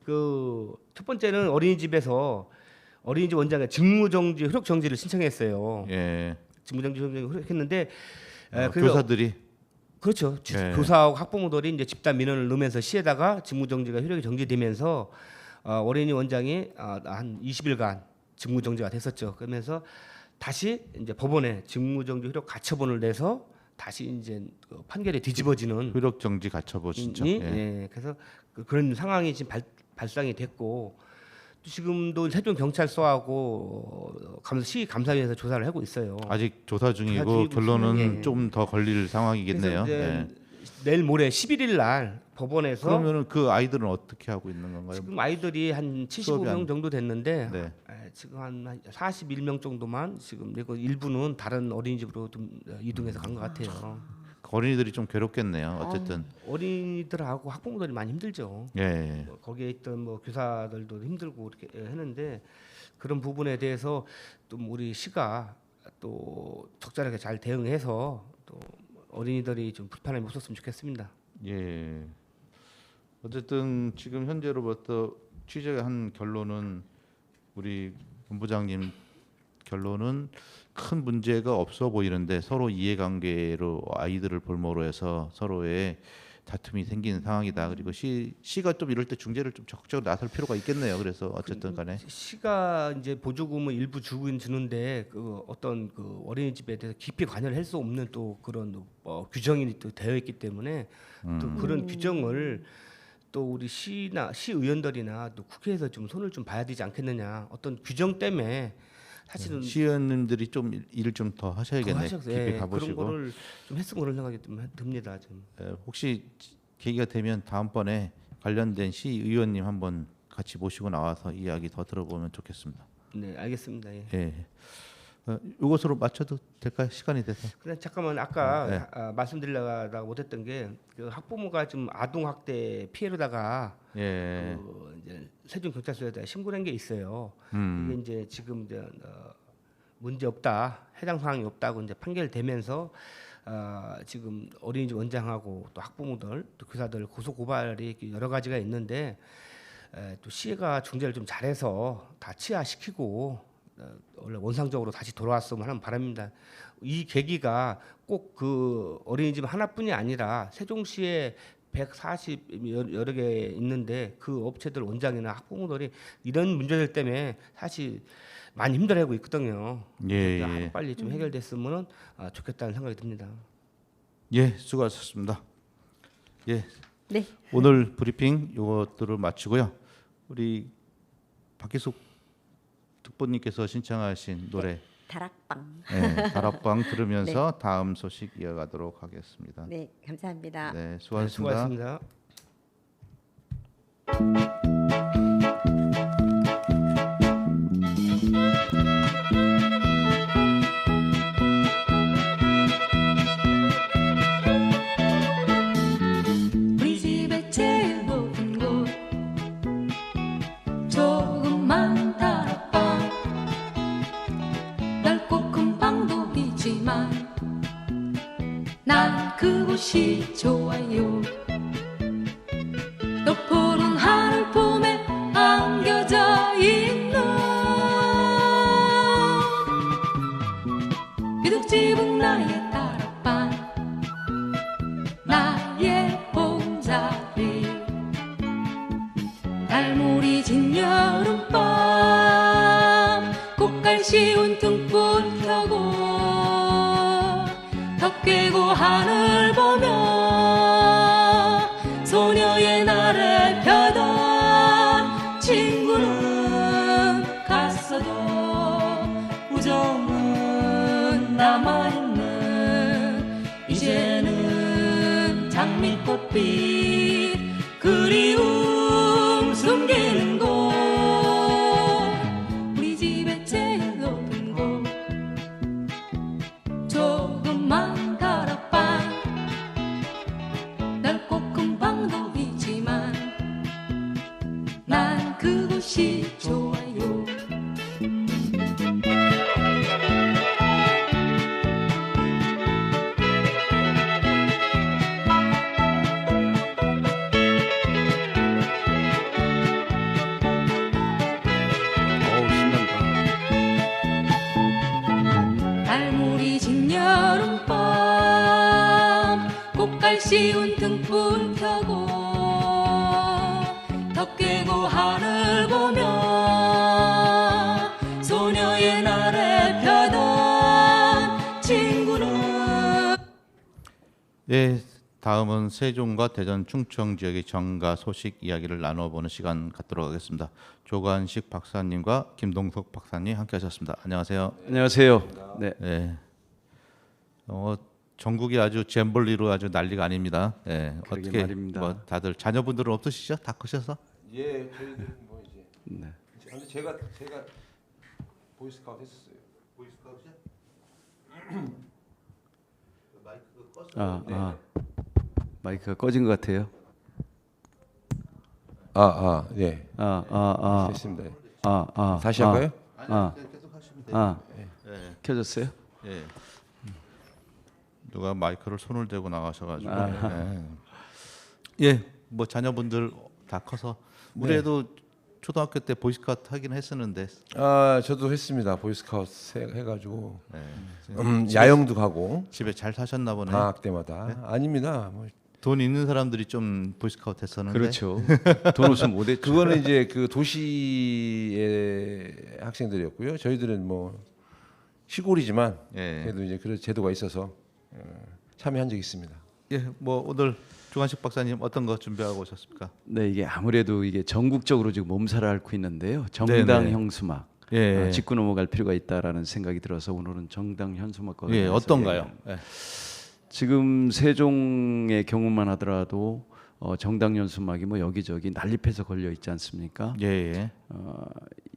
그 첫 번째는 어린이집에서 어린이집 원장이 직무정지 효력정지를 신청했어요. 예. 직무정지 효력했는데 그래서 교사들이 그렇죠. 예. 교사하고 학부모들이 이제 집단 민원을 넣으면서 시에다가 직무정지가 효력이 정지되면서 어린이 원장이 한 20일간 직무정지가 됐었죠. 그러면서 다시 이제 법원에 직무정지 효력 가처분을 내서 다시 이제 그 판결이 뒤집어지는 효력 정지 가처분 신청. 예. 그래서 그런 상황이 지금 발생이 됐고 또 지금도 세종 경찰서하고 시 감사위에서 조사를 하고 있어요. 아직 조사 중이고 조사 중이고 결론은 있으면, 예. 좀 더 걸릴 상황이겠네요. 그래서 예. 이제 내일 모레 11일 날 법원에서 그러면은 그 아이들은 어떻게 하고 있는 건가요? 지금 아이들이 한 75명 정도 됐는데 네. 지금 한 41명 정도만 지금 그리고 일부는 다른 어린이집으로 좀 이동해서 간 것 같아요. 어린이들이 좀 괴롭겠네요. 어쨌든. 어린이들하고 학부모들이 많이 힘들죠. 예. 뭐 거기에 있던 뭐 교사들도 힘들고 이렇게 했는데 그런 부분에 대해서 좀 우리 시가 또 적절하게 잘 대응해서 또 어린이들이 좀 불편함이 없었으면 좋겠습니다. 예. 어쨌든 지금 현재로부터 취재한 결론은 우리 본부장님 결론은 큰 문제가 없어 보이는데 서로 이해관계로 아이들을 볼모로 해서 서로의 다툼이 생기는 상황이다. 그리고 시가 좀 이럴 때 중재를 좀 적극적으로 나설 필요가 있겠네요. 그래서 어쨌든 간에 시가 이제 보조금을 일부 주는데 그 어떤 그 어린이집에 대해서 깊이 관여를 할 수 없는 또 그런 규정이 또 되어 있기 때문에 또 그런 규정을 또 우리 시의원들이나 또 국회에서 좀 손을 좀 봐야 되지 않겠느냐. 어떤 규정 때문에 사실은 시의원님들이 좀 일을 좀 더 하셔야겠네. 깊이 그런 가보시고 거를 좀 했으면 그런 생각이 좀 듭니다. 좀. 혹시 계기가 되면 다음번에 관련된 시의원님 한번 같이 모시고 나와서 이야기 더 들어보면 좋겠습니다. 네, 알겠습니다. 예. 예. 이것으로 맞춰도 될까요? 시간이 돼서. 그냥 잠깐만 아까 네. 말씀드리려다가 못했던 게 그 학부모가 좀 아동 학대 피해로다가 예. 그 이제 세종 경찰서에다 신고한 게 있어요. 이게 이제 지금 이제 문제 없다, 해당 사항이 없다고 이제 판결되면서 지금 어린이집 원장하고 또 학부모들, 또 교사들 고소 고발이 여러 가지가 있는데 또 시가 중재를 좀 잘해서 다 치하시키고 원래 원상적으로 다시 돌아왔으면 하는 바람입니다. 이 계기가 꼭 그 어린이집 하나뿐이 아니라 세종시에 140 여러 개 있는데 그 업체들 원장이나 학부모들이 이런 문제들 때문에 사실 많이 힘들어하고 있거든요. 예. 빨리 좀 해결됐으면 좋겠다는 생각이 듭니다. 예, 수고하셨습니다. 예. 네. 오늘 브리핑 이것들을 마치고요. 우리 박기숙 특보님께서 신청하신 노래 다락방. 다락방 들으면서 다음 소식 이어가도록 하겠습니다. 네, 감사합니다. 네, 네, 수고하셨습니다. 수고하셨습니다. 우리 집에 제일 높은 곳 조그만 다락방 넓고 큰 방도 있지만 난 그곳이 좋아요. 또 푸른 하늘 품에 안겨져 있는 비둑집은 나의 다락방 나의 봄자리 달무리 진 여름밤 꽃갈 쉬운 등불 켜고 덕 깨고 하늘 보며 소녀의 날에 펴던 친구는 갔어도 우정은 남아있는 이제는 장미꽃빛 그리움 숨기는 곳 우리 집의 제일 높은 곳 조그만 다락방 넓고 큰 방도 있지만 난 그곳이 좋아요. 어우, 신난다. 달무리 진 여름밤 꽃갈 쉬운 등불 켜고 덕 깨고 하늘 보며 소녀의 날에 펴던 친구는 예, 다음은 세종과 대전 충청 지역의 정가 소식 이야기를 나눠보는 시간 갖도록 하겠습니다. 조관식 박사님과 김동석 박사님 함께하셨습니다. 안녕하세요. 안녕하세요. 네. 네. 전국이 아주 잼벌리로 아주 난리가 아닙니다. 예, 그러게 어떻게 말입니다. 뭐 다들 자녀분들은 없으시죠? 다 크셔서? 예, 저희들 뭐 이제. 네. 근데 제가 보이스카우트 했었어요. 보이스카우트요? 마이크가 꺼진 것 같아요. 네. 아. 됐습니다. 아. 다시 할까요? 계속 하시면 돼요. 아. 켜졌어요? 예. 누가 마이크를 손을 대고 나가셔가지고. 예. 뭐 자녀분들 다 커서 우리 애도 초등학교 때 보이스카우트 하긴 했었는데. 아 저도 했습니다. 보이스카우트 해가지고 야영도 가고 집에 잘 사셨나 보네. 방학 때마다 아닙니다. 뭐 돈 있는 사람들이 좀 보이스카우트 했었는데. 그렇죠. 돈 없으면 못했죠. 그거는 이제 그 도시의 학생들이었고요. 저희들은 뭐 시골이지만 예. 그래도 이제 그런 제도가 있어서 참여한 적이 있습니다. 예. 뭐 오늘 주관식 박사님 어떤 거 준비하고 오셨습니까? 네, 이게 아무래도 이게 전국적으로 지금 몸살을 앓고 있는데요. 정당 네네. 현수막 예. 짚고 넘어갈 필요가 있다라는 생각이 들어서 오늘은 정당 현수막과 예. 관련해서 어떤가요? 예. 지금 세종의 경우만 하더라도 정당 현수막이 뭐 여기저기 난립해서 걸려 있지 않습니까? 예. 예.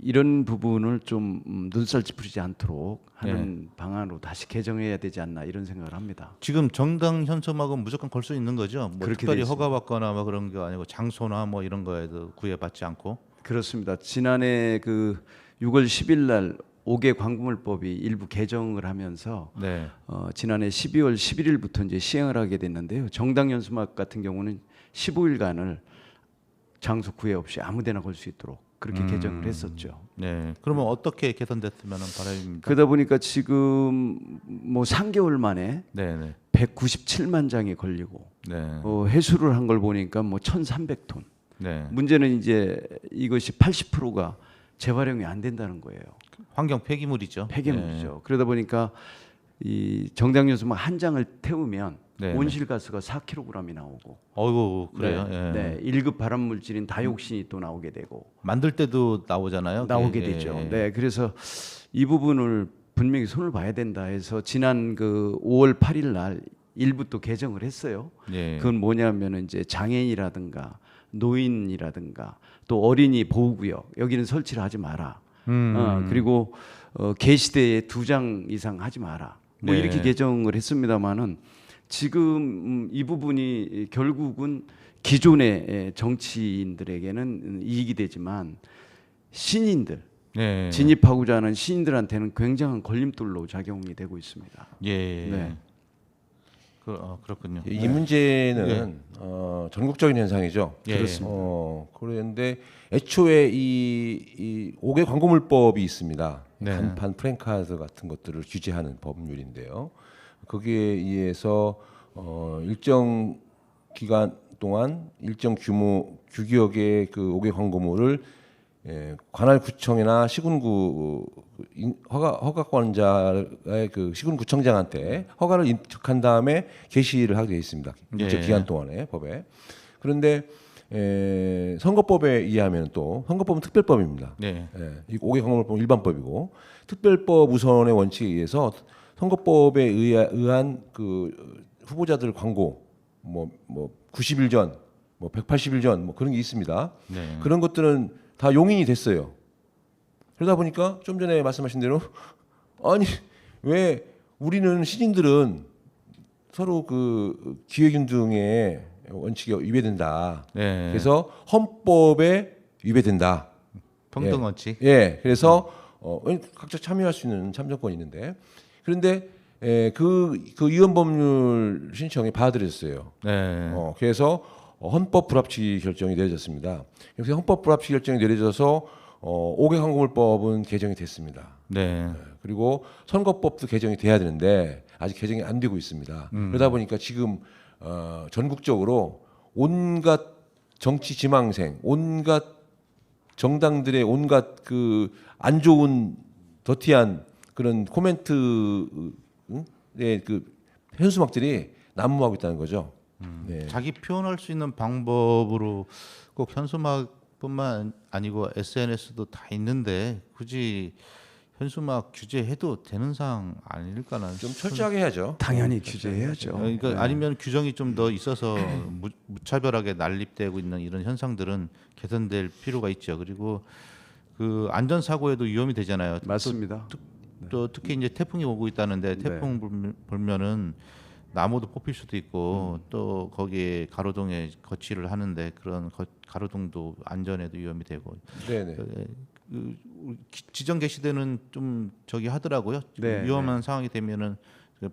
이런 부분을 좀 눈살 찌푸리지 않도록 하는 방안으로 다시 개정해야 되지 않나 이런 생각을 합니다. 지금 정당 현수막은 무조건 걸 수 있는 거죠. 뭐 그렇게 특별히 돼 있습니다. 허가받거나 뭐 그런 게 아니고 장소나 뭐 이런 거에도 구애받지 않고. 그렇습니다. 지난해 그 6월 10일 날 5개 광고물법이 일부 개정을 하면서 네. 지난해 12월 11일부터 이제 시행을 하게 됐는데요. 정당 연수막 같은 경우는 15일간을 장소 구애 없이 아무데나 걸 수 있도록 그렇게 개정을 했었죠. 네. 그러면 어떻게 개선됐으면 바람입니다. 그러다 보니까 지금 뭐 3개월 만에 네, 네. 197만 장이 걸리고 네. 회수를 한 걸 보니까 뭐 1,300톤. 네. 문제는 이제 이것이 80%가 재활용이 안 된다는 거예요. 환경 폐기물이죠. 폐기물이죠. 그러다 보니까 이 정당 연수막 한 장을 태우면 네, 온실가스가 4kg이 나오고, 어이구 그래요. 네, 예. 네, 1급 발암물질인 다이옥신이 또 나오게 되고 만들 때도 나오잖아요. 나오게 그게. 되죠. 예. 네, 그래서 이 부분을 분명히 손을 봐야 된다 해서 지난 그 5월 8일 날 일부 또 개정을 했어요. 예. 그건 뭐냐면은 이제 장애인이라든가 노인이라든가 또 어린이 보호구역 여기는 설치를 하지 마라. 그리고 개시대에 2장 이상 하지 마라. 뭐 네. 이렇게 개정을 했습니다만은 지금 이 부분이 결국은 기존의 정치인들에게는 이익이 되지만 신인들 네. 진입하고자 하는 신인들한테는 굉장한 걸림돌로 작용이 되고 있습니다. 예. 네. 그렇군요. 이 문제는 전국적인 현상이죠. 예. 그렇습니다. 그런데 애초에 이 5개 광고물법이 있습니다. 네. 간판 프랜카드 같은 것들을 규제하는 법률인데요. 거기에 의해서 일정 기간 동안 일정 규모 규격의 그 5개 광고물을 관할 구청이나 시군구 허가권자의 그 시군구청장한테 허가를 인척한 다음에 게시를 하게 되어 있습니다. 일정 예. 기간 동안에 법에. 그런데 선거법에 의하면 또 선거법은 특별법입니다. 네. 이 5개 광고물법은 일반법이고 특별법 우선의 원칙에 의해서 선거법에 의한 그 후보자들 광고 뭐 90일 전, 뭐 180일 전 뭐 그런 게 있습니다. 네. 그런 것들은 다 용인이 됐어요. 그러다 보니까 좀 전에 말씀하신 대로 아니 왜 우리는 시민들은 서로 그 기회균등의 원칙이 위배된다. 네. 그래서 헌법에 위배된다. 평등 원칙. 예, 그래서 각자 참여할 수 있는 참정권이 있는데 그런데 그 위헌법률 신청이 받아들였어요. 네. 그래서 헌법 불합치 결정이 내려졌습니다. 그래서 헌법 불합치 결정이 내려져서 5개 광고물법은 개정이 됐습니다. 네. 그리고 선거법도 개정이 돼야 되는데 아직 개정이 안 되고 있습니다. 그러다 보니까 지금 전국적으로 온갖 정치 지망생, 온갖 정당들의 온갖 그 안 좋은 더티한 그런 코멘트의 그 현수막들이 난무하고 있다는 거죠. 네. 자기 표현할 수 있는 방법으로 꼭 현수막뿐만 아니고 SNS도 다 있는데 굳이 현수막 규제해도 되는 사항 아닐까는 좀 철저하게 해야죠. 당연히 규제해야죠. 그러니까 네. 아니면 규정이 좀 더 있어서 무차별하게 난립되고 있는 이런 현상들은 개선될 필요가 있죠. 그리고 그 안전 사고에도 위험이 되잖아요. 맞습니다. 또 특히 이제 태풍이 오고 있다는데 태풍 불면은 나무도 뽑힐 수도 있고 또 거기에 가로등에 거치를 하는데 그런 가로등도 안전에도 위험이 되고 네네. 지정 게시되는 좀 저기 하더라고요. 네, 위험한 상황이 되면은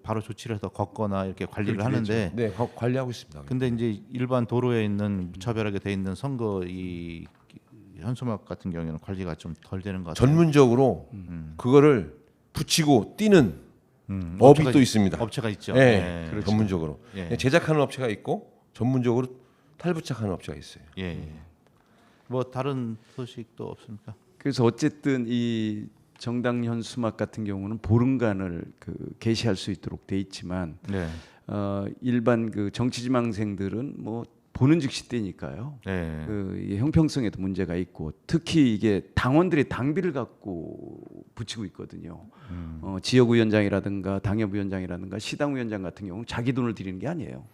바로 조치를 해서 걷거나 이렇게 관리를 하는데, 네, 관리하고 있습니다. 근데 이제 일반 도로에 있는 무차별하게 돼 있는 선거 이 현수막 같은 경우에는 관리가 좀 덜 되는 것 같아요. 전문적으로 그거를 붙이고 띄는 업이 또 있습니다. 업체가 있죠. 네, 그렇죠. 전문적으로 예. 제작하는 업체가 있고 전문적으로 탈부착하는 업체가 있어요. 예, 예. 뭐 다른 소식도 없습니까? 그래서 어쨌든 이 정당 현수막 같은 경우는 보름간을 게시할 수 있도록 돼 있지만 네. 일반 정치지망생들은 뭐 보는 즉시 떼니까요. 네. 이게 형평성에도 문제가 있고 특히 이게 당원들이 당비를 갖고 붙이고 있거든요. 지역위원장이라든가 당협위원장이라든가 시당위원장 같은 경우는 자기 돈을 들이는 게 아니에요.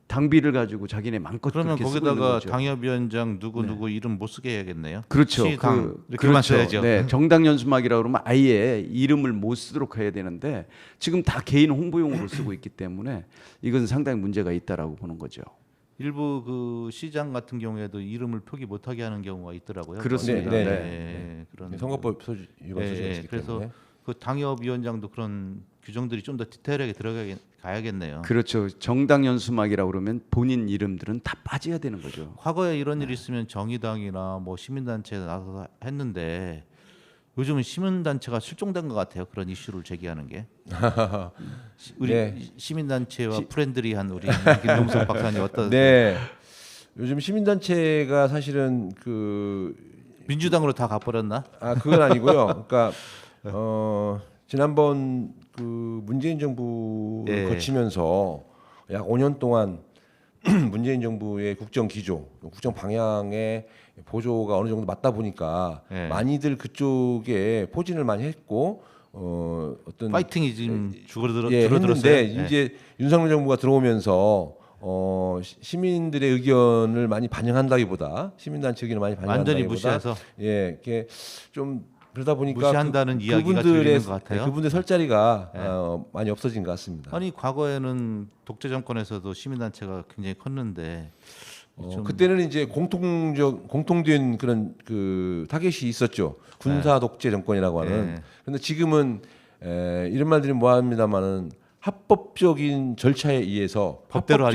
당비를 가지고 자기네 마음껏 그러면 그렇게 쓰고 있는 거기다가 거죠. 당협위원장 누구 이름 못 쓰게 해야겠네요. 그렇죠. 시당 이렇게만 그렇죠. 써야죠. 네, 정당 연수막이라고 그러면 아예 이름을 못 쓰도록 해야 되는데 지금 다 개인 홍보용으로 쓰고 있기 때문에 이건 상당히 문제가 있다라고 보는 거죠. 일부 그 시장 같은 경우에도 이름을 표기 못하게 하는 경우가 있더라고요. 그렇습니다. 네, 네. 네, 그런 선거법 위반 소지가 있기 그래서 때문에 그 당협위원장도 그런 규정들이 좀 더 디테일하게 들어가야겠네요. 그렇죠. 정당 연수막이라고 그러면 본인 이름들은 다 빠져야 되는 거죠. 과거에 이런 일이 있으면 정의당이나 뭐 시민단체 나서서 했는데 요즘은 시민단체가 실종된 것 같아요. 그런 이슈를 제기하는 게. 우리 네. 시민단체와 프렌들리한 우리 김동석 박사님 어떠세요? 네. 요즘 시민단체가 사실은 민주당으로 다 가버렸나? 그건 아니고요. 그러니까 지난번 문재인 정부를 예. 거치면서 약 5년 동안 문재인 정부의 국정 기조, 국정 방향의 보조가 어느 정도 맞다 보니까 예. 많이들 그쪽에 포진을 많이 했고 어떤 파이팅이 지금 줄어들었어요. 했는데 예. 이제 윤석열 정부가 들어오면서 시민들의 의견을 많이 반영한다기보다 시민단체 의견을 많이 완전히 반영한다기보다 무시해서 이게 좀 그러다 보니까 무시한다는 이야기가 들리는 것 같아요. 그분들 설 자리가 많이 없어진 것 같습니다. 아니 과거에는 독재 정권에서도 시민단체가 굉장히 컸는데 좀 그때는 이제 공통된 그런 타겟이 있었죠. 군사 독재 정권이라고 하는. 네. 그런데 지금은 이런 말들이 뭐합니다만은 합법적인 절차에 의해서 법대로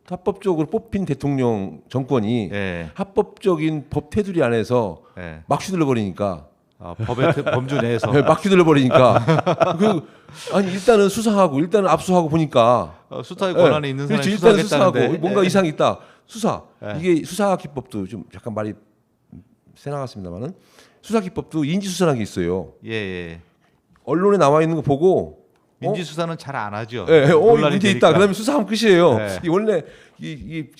합법적으로 뽑힌 대통령 정권이 예. 합법적인 법 테두리 안에서 예. 막 휘둘러 버리니까 법의 범주 내에서 막 휘둘러 버리니까 아니 일단은 수사하고 일단은 압수하고 보니까 수사의 권한이 있는 사람이 그렇지, 일단은 수사하고 수사하겠다는데 뭔가 이상이 있다. 수사. 예. 이게 수사 기법도 좀 약간 말이 새 나갔습니다만은 수사 기법도 인지 수사라는 게 있어요. 예. 언론에 나와 있는 거 보고 민지 수사는 잘 안 하죠. 논란이 문제 되니까. 있다. 그러면 수사하면 끝이에요. 네. 이 원래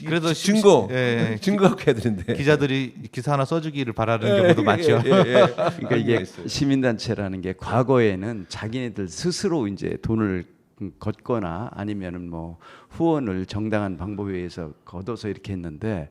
그래도 증거 예. 증거가 해야 되는데. 기자들이 기사 하나 써주기를 바라는 경우도 많죠. 그러니까 이게 시민단체라는 게 과거에는 자기네들 스스로 이제 돈을 걷거나 아니면은 뭐 후원을 정당한 방법에 의해서 걷어서 이렇게 했는데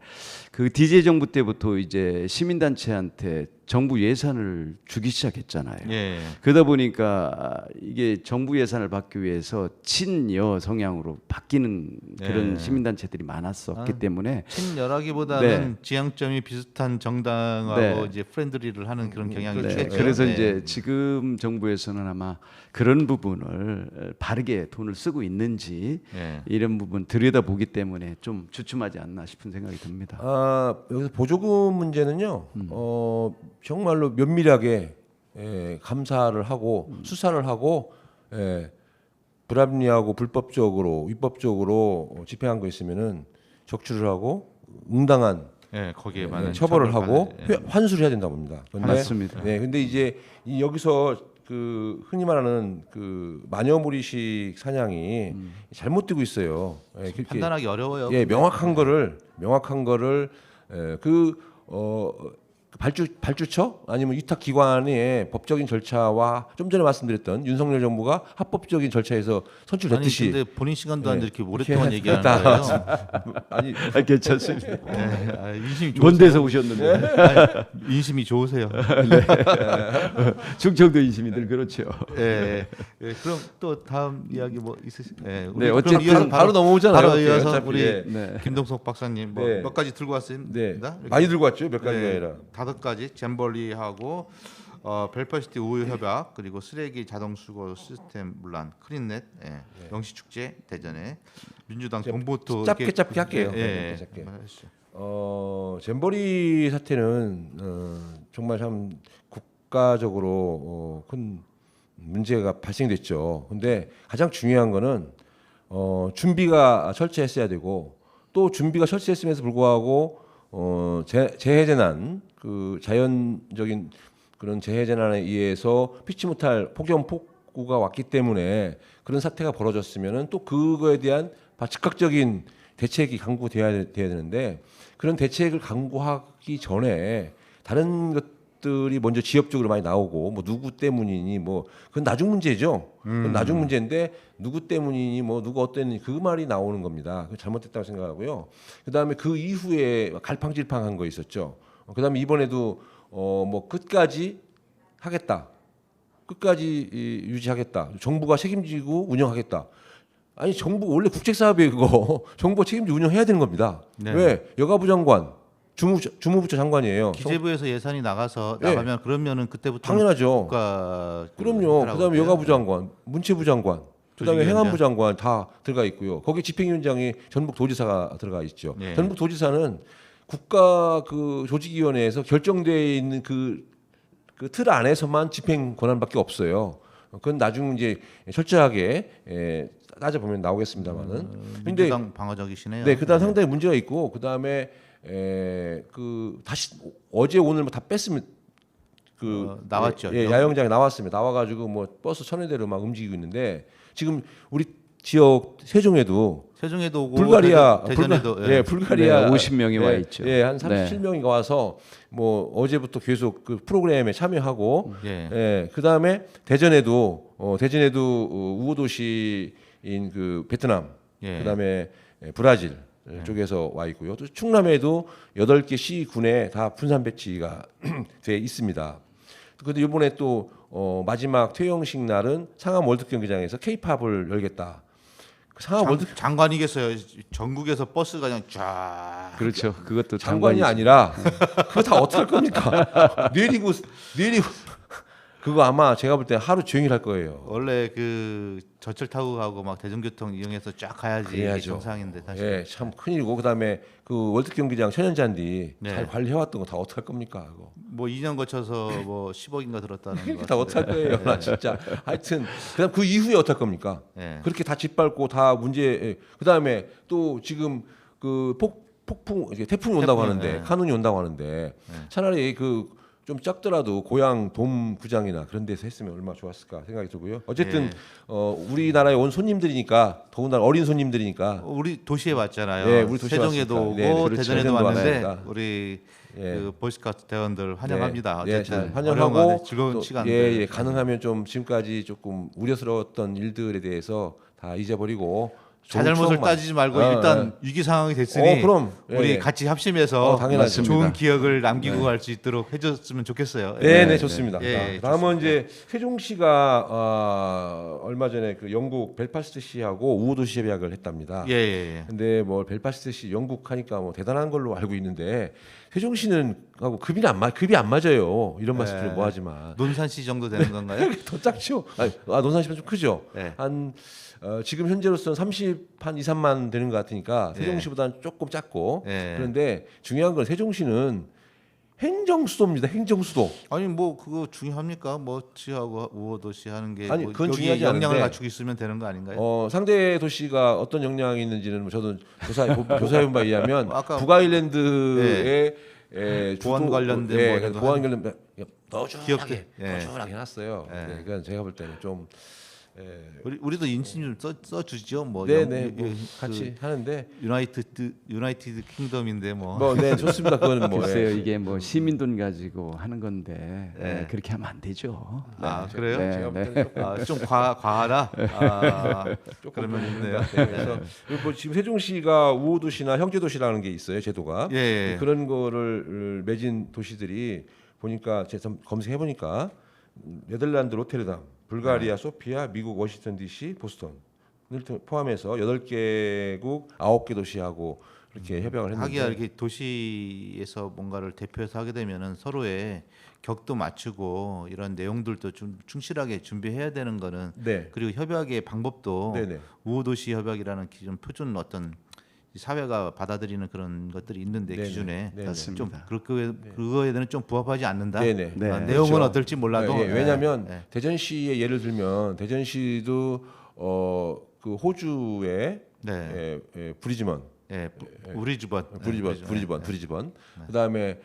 그 DJ 정부 때부터 이제 시민단체한테 정부 예산을 주기 시작했잖아요. 예. 그러다 보니까 이게 정부 예산을 받기 위해서 친여 성향으로 바뀌는 그런 예. 시민단체들이 많았었기 때문에 친여라기보다는 네. 지향점이 비슷한 정당하고 네. 이제 프렌들리를 하는 그런 경향이 네, 있겠죠. 그래서 네. 이제 지금 정부에서는 아마 그런 부분을 바르게 돈을 쓰고 있는지 예. 이런 부분 들여다보기 때문에 좀 주춤하지 않나 싶은 생각이 듭니다. 여기서 보조금 문제는요. 정말로 면밀하게 감사를 하고 수사를 하고 불합리하고 불법적으로 위법적으로 집행한 거 있으면은 적출을 하고 응당한 예, 거기에 많은 처벌을 하고 받아야 돼요. 환수를 해야 된다고 봅니다. 맞습니다. 네, 근데 이제 여기서 흔히 말하는 마녀무리식 사냥이 잘못되고 있어요. 그렇게 판단하기 어려워요. 명확한 거를 발주처 아니면 위탁 기관의 법적인 절차와 좀 전에 말씀드렸던 윤석열 정부가 합법적인 절차에서 선출됐듯이 아니 근데 본인 시간도 안 네. 이렇게 오랫동안 이렇게 얘기하는 거예요. 아니 괜찮습니다. 네, 인심이 먼 좋으세요. 데서 오셨는데 아니, 인심이 좋으세요. 충청도 인심이들 그렇죠. 예. 그럼 또 다음 이야기 뭐 있으세요? 네, 네, 어쨌든 바로 넘어오잖아요. 바로 이어서 어차피. 우리 네. 네. 김동석 박사님 뭐 네. 몇 가지 들고 왔습니다. 네. 이렇게. 많이 들고 왔죠. 몇 가지가 네, 아니라. 5가지 잼버리하고 벨퍼시티 우유 협약 그리고 쓰레기 자동 수거 시스템 문란 크린넷 영시 축제 대전에 민주당 동보트 짧게 할게요. 예. 짧게. 말하시죠. 잼버리 사태는 정말 참 국가적으로 큰 문제가 발생됐죠. 근데 가장 중요한 거는 준비가 철저했어야 되고 또 준비가 철저했음에도 불구하고 재해재난 그 자연적인 그런 재해재난에 의해서 피치 못할 폭염 폭우가 왔기 때문에 그런 사태가 벌어졌으면은 또 그거에 대한 즉각적인 대책이 강구돼야 되는데 그런 대책을 강구하기 전에 다른 것들이 먼저 지역적으로 많이 나오고 뭐 누구 때문이니 뭐 그건 나중 문제죠. 그건 나중 문제인데 누구 때문이니 뭐 누가 어땠니 그 말이 나오는 겁니다. 그 잘못됐다고 생각하고요. 그다음에 그 이후에 갈팡질팡한 거 있었죠. 그다음에 이번에도 뭐 끝까지 하겠다. 끝까지 유지하겠다. 정부가 책임지고 운영하겠다. 아니 정부 원래 국책 사업이에요 그거. 정부가 책임지고 운영해야 되는 겁니다. 네. 왜 여가부 장관, 주무부처 장관이에요. 기재부에서 예산이 나가서 예. 나가면 그러면은 그때부터 당연하죠. 국가 그럼요. 그다음에 여가부 장관, 문체부 장관, 그다음에 조직위원장. 행안부 장관 다 들어가 있고요. 거기 집행위원장이 전북도지사가 들어가 있죠. 예. 전북도지사는 국가 그 조직위원회에서 결정돼 있는 그 틀 안에서만 집행 권한밖에 없어요. 그건 나중 이제 철저하게 따져보면 나오겠습니다만은. 근데 민주당 방어적이시네요. 네, 그다음 상당히 문제가 있고 그다음에 그 다시 어제 오늘 뭐 다 뺐으면 나왔죠. 예, 야영장에 나왔습니다. 나와가지고 뭐 버스 천여대로 막 움직이고 있는데 지금 우리 지역 세종에도 오고 불가리아 대전에도 불가리아 네, 50명이 와 있죠. 예, 한 37명이 와서 뭐 어제부터 계속 그 프로그램에 참여하고 그다음에 대전에도 우호 도시인 그 베트남 그다음에 브라질 쪽에서 와 있고요. 또 충남에도 8개 시군에 다 분산 배치가 돼 있습니다. 그런데 이번에 또 마지막 퇴영식 날은 상암 월드 경기장에서 K-팝을 열겠다. 상암 월드 장관이겠어요. 전국에서 버스가 그냥 쫙. 그렇죠. 그것도 장관이 장관이죠. 아니라 그거 다 어떻게 할 겁니까? 내리고 그거 아마 제가 볼 때 하루 종일 할 거예요. 원래 그 전철 타고 가고 막 대중교통 이용해서 쫙 가야지 이게 그래야죠. 정상인데 사실. 예, 참 큰일이고 그다음에 그 월드 경기장 천연잔디 네. 잘 관리해왔던 거 다 어떻게 할 겁니까? 그거 뭐 2년 거쳐서 뭐 10억인가 들었다는 거. 다 어떻게 할 거예요? 나 진짜. 하여튼 그다음 그 이후에 어떻게 할 겁니까? 예. 그렇게 다 짓밟고 다 문제. 그다음에 또 지금 그 폭풍 이제 태풍이 온다고 태풍, 하는데 네. 카눈이 온다고 하는데 차라리 그 좀 작더라도 고향 돔구장이나 그런 데서 했으면 얼마나 좋았을까 생각이 들고요. 어쨌든 우리나라에 온 손님들이니까 더군다나 어린 손님들이니까 우리 도시에 왔잖아요. 네, 우리 도시에 세종에도 왔으니까. 오고 네, 그렇죠. 대전에도 대전도 왔는데 왔으니까. 우리 예. 그 보이스카우트 대원들 환영합니다. 네, 어쨌든 잘 환영하고 즐거운 또, 시간들. 예, 가능하면 좀 지금까지 조금 우려스러웠던 일들에 대해서 다 잊어버리고 좋은 자잘못을 추억만. 따지지 말고 일단 위기 상황이 됐으니 그럼 예, 우리 예. 같이 합심해서 당연하죠. 좋은 기억을 남기고 갈 수 있도록 해줬으면 좋겠어요. 네, 좋습니다. 예, 다음은 이제 세종시가 얼마 전에 그 영국 벨파스트시하고 우호도시 협약을 했답니다. 예. 근데 뭐 벨파스트시 영국 하니까 뭐 대단한 걸로 알고 있는데 세종시는 하고 급이 안 맞아요. 이런 말씀을 뭐 하지만 논산시 정도 되는 건가요? 더 작죠. 논산시면 좀 크죠. 네. 한 지금 현재로서는 30한 2, 3만 되는 것 같으니까 세종시보다는 조금 작고 네. 그런데 중요한 건 세종시는 행정수도입니다. 행정수도. 아니 뭐 그거 중요합니까? 멋지하고 우호도시 하는 게 아니, 뭐 그건 여기에 중요하지 역량을 않은데. 갖추고 있으면 되는 거 아닌가요? 상대 도시가 어떤 역량이 있는지는 뭐 저도 조사해본 바에 의하면 아까 북아일랜드의 보안 관련된 뭐 이런 거 보안 관련 너준하게 귀엽게. 너준하게 해놨어요. 예. 네, 그러니까 제가 볼 때는 좀 우리도 인신 좀 써주죠. 뭐 네네 뭐 같이 하는데 유나이티드 킹덤인데 뭐. 네 좋습니다. 그거는 뭐 글쎄요, 예. 이게 뭐 시민 돈 가지고 하는 건데 네. 그렇게 하면 안 되죠. 아 그래요? 네, 제가 볼 네. 때는 조금 좀 과하다. 그러면 있네요. 그래서 뭐 지금 세종시가 우호도시나 형제도시라는 게 있어요 제도가 예. 그런 거를 맺은 도시들이 보니까 제가 검색해 보니까 네덜란드 로테르담, 불가리아 소피아, 미국 워싱턴 DC, 보스턴을 포함해서 8개국 9개 도시하고 그렇게 협약을 했는데 하기야 이렇게 도시에서 뭔가를 대표해서 하게 되면은 서로의 격도 맞추고 이런 내용들도 좀 충실하게 준비해야 되는 거는 네. 그리고 협약의 방법도 네네. 우호도시 협약이라는 기존 표준 어떤 사회가 받아들이는 그런 것들이 있는데 네네. 기준에 네네. 좀 그거에 대는 좀 부합하지 않는다. 네네. 네. 내용은 그렇죠. 어떨지 몰라도 예, 왜냐하면 예. 대전시의 예를 들면 대전시도 그 호주의 네. 브리즈번, 예, 우리주번, 브리즈번. 그다음에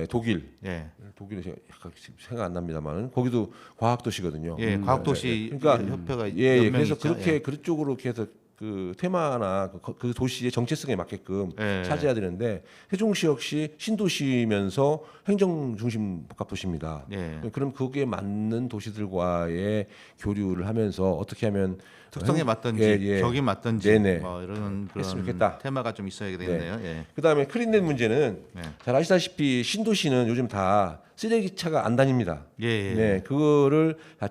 독일, 예, 독일은 제가 약간 생각 안 납니다만 거기도 과학도시거든요. 예, 과학도시 그러니까 협회가 예, 연맹이 그래서 있죠. 그렇게 예. 그쪽으로 이렇게 해서 그 테마나 그 도시의 정체성에 맞게끔 예. 찾아야 되는데 세종시 역시 신도시면서 행정 중심 복합 도시입니다. 예. 그럼 거기에 맞는 도시들과의 교류를 하면서 어떻게 하면 특성에 맞든지 예, 예. 격이 맞든지 네네. 뭐 이런 했으면 그런 좋겠다. 테마가 좀 있어야 되겠네요. 예. 그다음에 크린넷 문제는 네. 잘 아시다시피 신도시는 요즘 다 쓰레기차가 안 다닙니다. 예, 예. 네, 그거를 다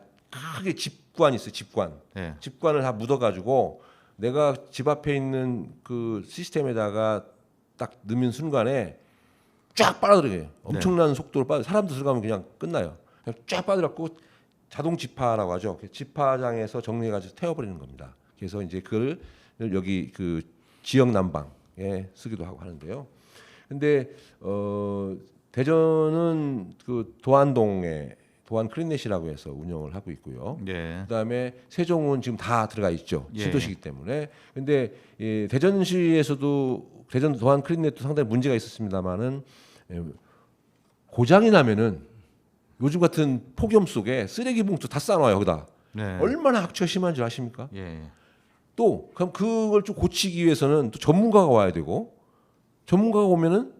크게 집관이 있어요. 예. 집관을 다 묻어가지고 내가 집 앞에 있는 그 시스템에다가 딱 넣는 순간에 쫙 빨아들여요. 엄청난 속도로 빨아. 사람도 들어가면 그냥 끝나요. 그냥 쫙 빨아들였고 자동 지파라고 하죠. 지파장에서 정리해가지고 태워버리는 겁니다. 그래서 이제 그걸 여기 그 지역 난방에 쓰기도 하고 하는데요. 근데 대전은 그 도안동에 도안 크린넷이라고 해서 운영을 하고 있고요. 예. 그다음에 세종은 지금 다 들어가 있죠. 예. 신도시이기 때문에. 근데 대전시에서도 대전 도안 크린넷도 상당히 문제가 있었습니다만은 고장이 나면은 요즘 같은 폭염 속에 쓰레기 봉투 다 싸놔요 여기다. 네. 얼마나 악취가 심한 줄 아십니까? 예. 또 그럼 그걸 좀 고치기 위해서는 또 전문가가 와야 되고 전문가가 오면은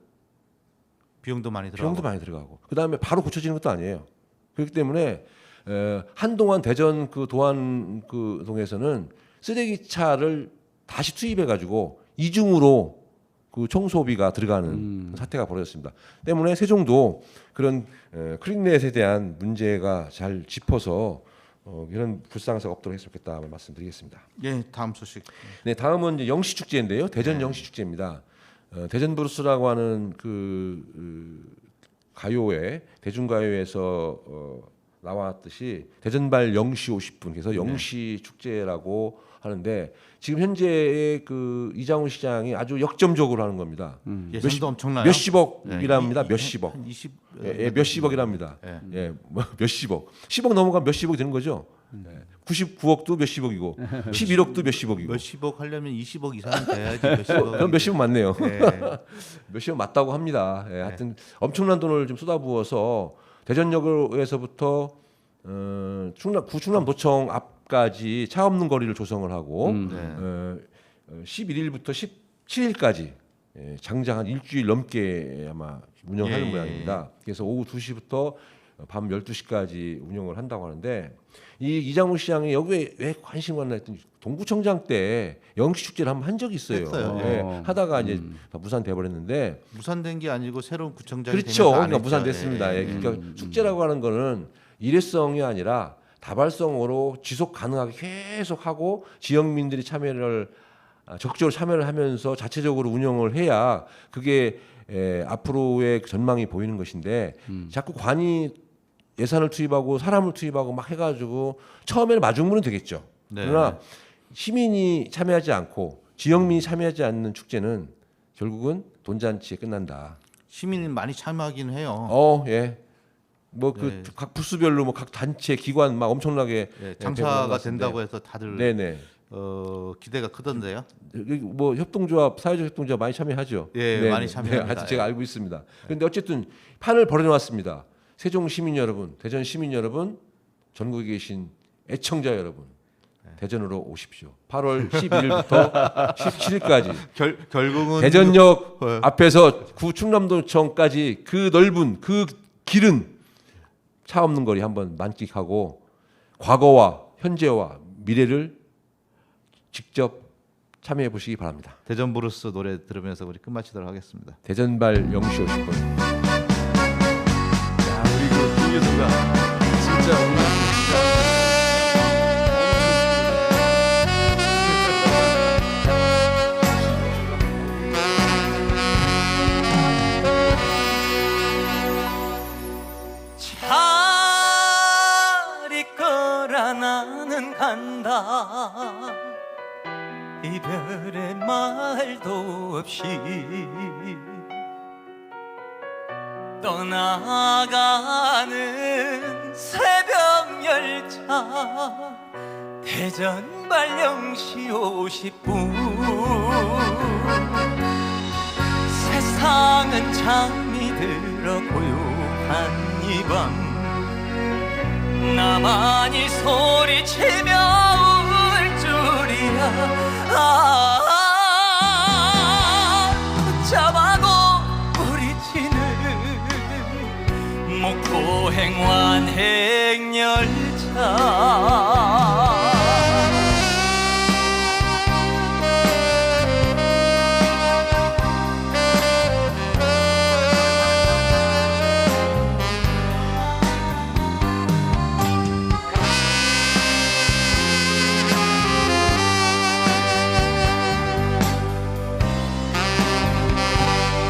비용도 많이 들어가고. 비용도 많이 들어가고 그다음에 바로 고쳐지는 것도 아니에요. 그렇기 때문에 한동안 대전 그 도안 그 동에서는 쓰레기차를 다시 투입해 가지고 이중으로 그 청소비가 들어가는 사태가 벌어졌습니다. 때문에 세종도 그런 크린넷에 대한 문제가 잘 짚어서 이런 불상사가 없도록 했으면 좋겠다 말씀드리겠습니다. 예, 다음 소식. 네, 다음은 이제 영시 축제인데요. 대전 영시 축제입니다. 대전 브루스라고 하는 가요에 대중가요에서 나왔듯이 대전발 영시 50분 그래서 영시 축제라고 하는데 지금 현재의 그 이장훈 시장이 아주 역점적으로 하는 겁니다. 예산도 엄청나요. 몇십억이랍니다. 몇십억. 한 20. 예, 몇십억이랍니다. 예. 예, 뭐 몇십억. 10억 넘어가면 몇십억이 되는 거죠. 99억도 몇십억이고 11억도 몇십억이고. 몇십억 하려면 20억 이상은 돼야지 몇십억. 그럼 몇십억 맞네요. 예. 몇십억 맞다고 합니다. 예, 하여튼 엄청난 돈을 좀 쏟아부어서 대전역에서부터 구충남도청 앞까지 차 없는 거리를 조성을 하고 11일부터 17일까지 장장 한 일주일 넘게 아마 운영하는 예, 모양입니다. 그래서 오후 2시부터 밤 12시까지 운영을 한다고 하는데 이 이장훈 시장이 여기에 왜 관심을 갖나 했더니 동구청장 때 영시 축제를 한번 한 적이 있어요. 했어요. 예, 하다가 이제 다 무산돼 버렸는데 무산된 게 아니고 새로운 구청장이 그렇죠. 되면서 안 그러니까 했죠. 무산됐습니다. 예. 예, 그러니까 축제라고 하는 거는 일회성이 아니라 다발성으로 지속 가능하게 계속 하고 지역민들이 적극적으로 참여를 하면서 자체적으로 운영을 해야 그게 앞으로의 전망이 보이는 것인데 자꾸 관이 예산을 투입하고 사람을 투입하고 막 해가지고 처음에는 마중물은 되겠죠. 네. 그러나 시민이 참여하지 않고 지역민이 참여하지 않는 축제는 결국은 돈잔치에 끝난다. 시민이 많이 참여하긴 해요. 예. 뭐 그 각 부수별로 뭐 각 단체 기관 막 엄청나게 예, 장사가 된다고 해서 다들 네네. 기대가 크던데요. 여기 뭐 협동조합 사회적 협동조합 많이 참여하죠. 예, 많이 참여합니다. 하여튼 제가 알고 있습니다. 그런데 어쨌든 판을 벌여놨습니다. 세종 시민 여러분, 대전 시민 여러분, 전국에 계신 애청자 여러분, 대전으로 오십시오. 8월 11일부터 17일까지 결국은 대전역 앞에서 구충남도청까지 그 넓은 그 길은 차 없는 거리 한번 만끽하고 과거와 현재와 미래를 직접 참여해 보시기 바랍니다. 대전 브루스 노래 들으면서 우리 끝마치도록 하겠습니다. 대전발 영시 50분. 야, 우리 그 김유수가 진짜 오늘 간다 이별의 말도 없이 떠나가는 새벽 열차 대전 발령시 50분 세상은 잠이 들어 고요한 이 밤 나만이 소리치며 울 줄이야 붙잡아도 부딪히는 목포행 완행열차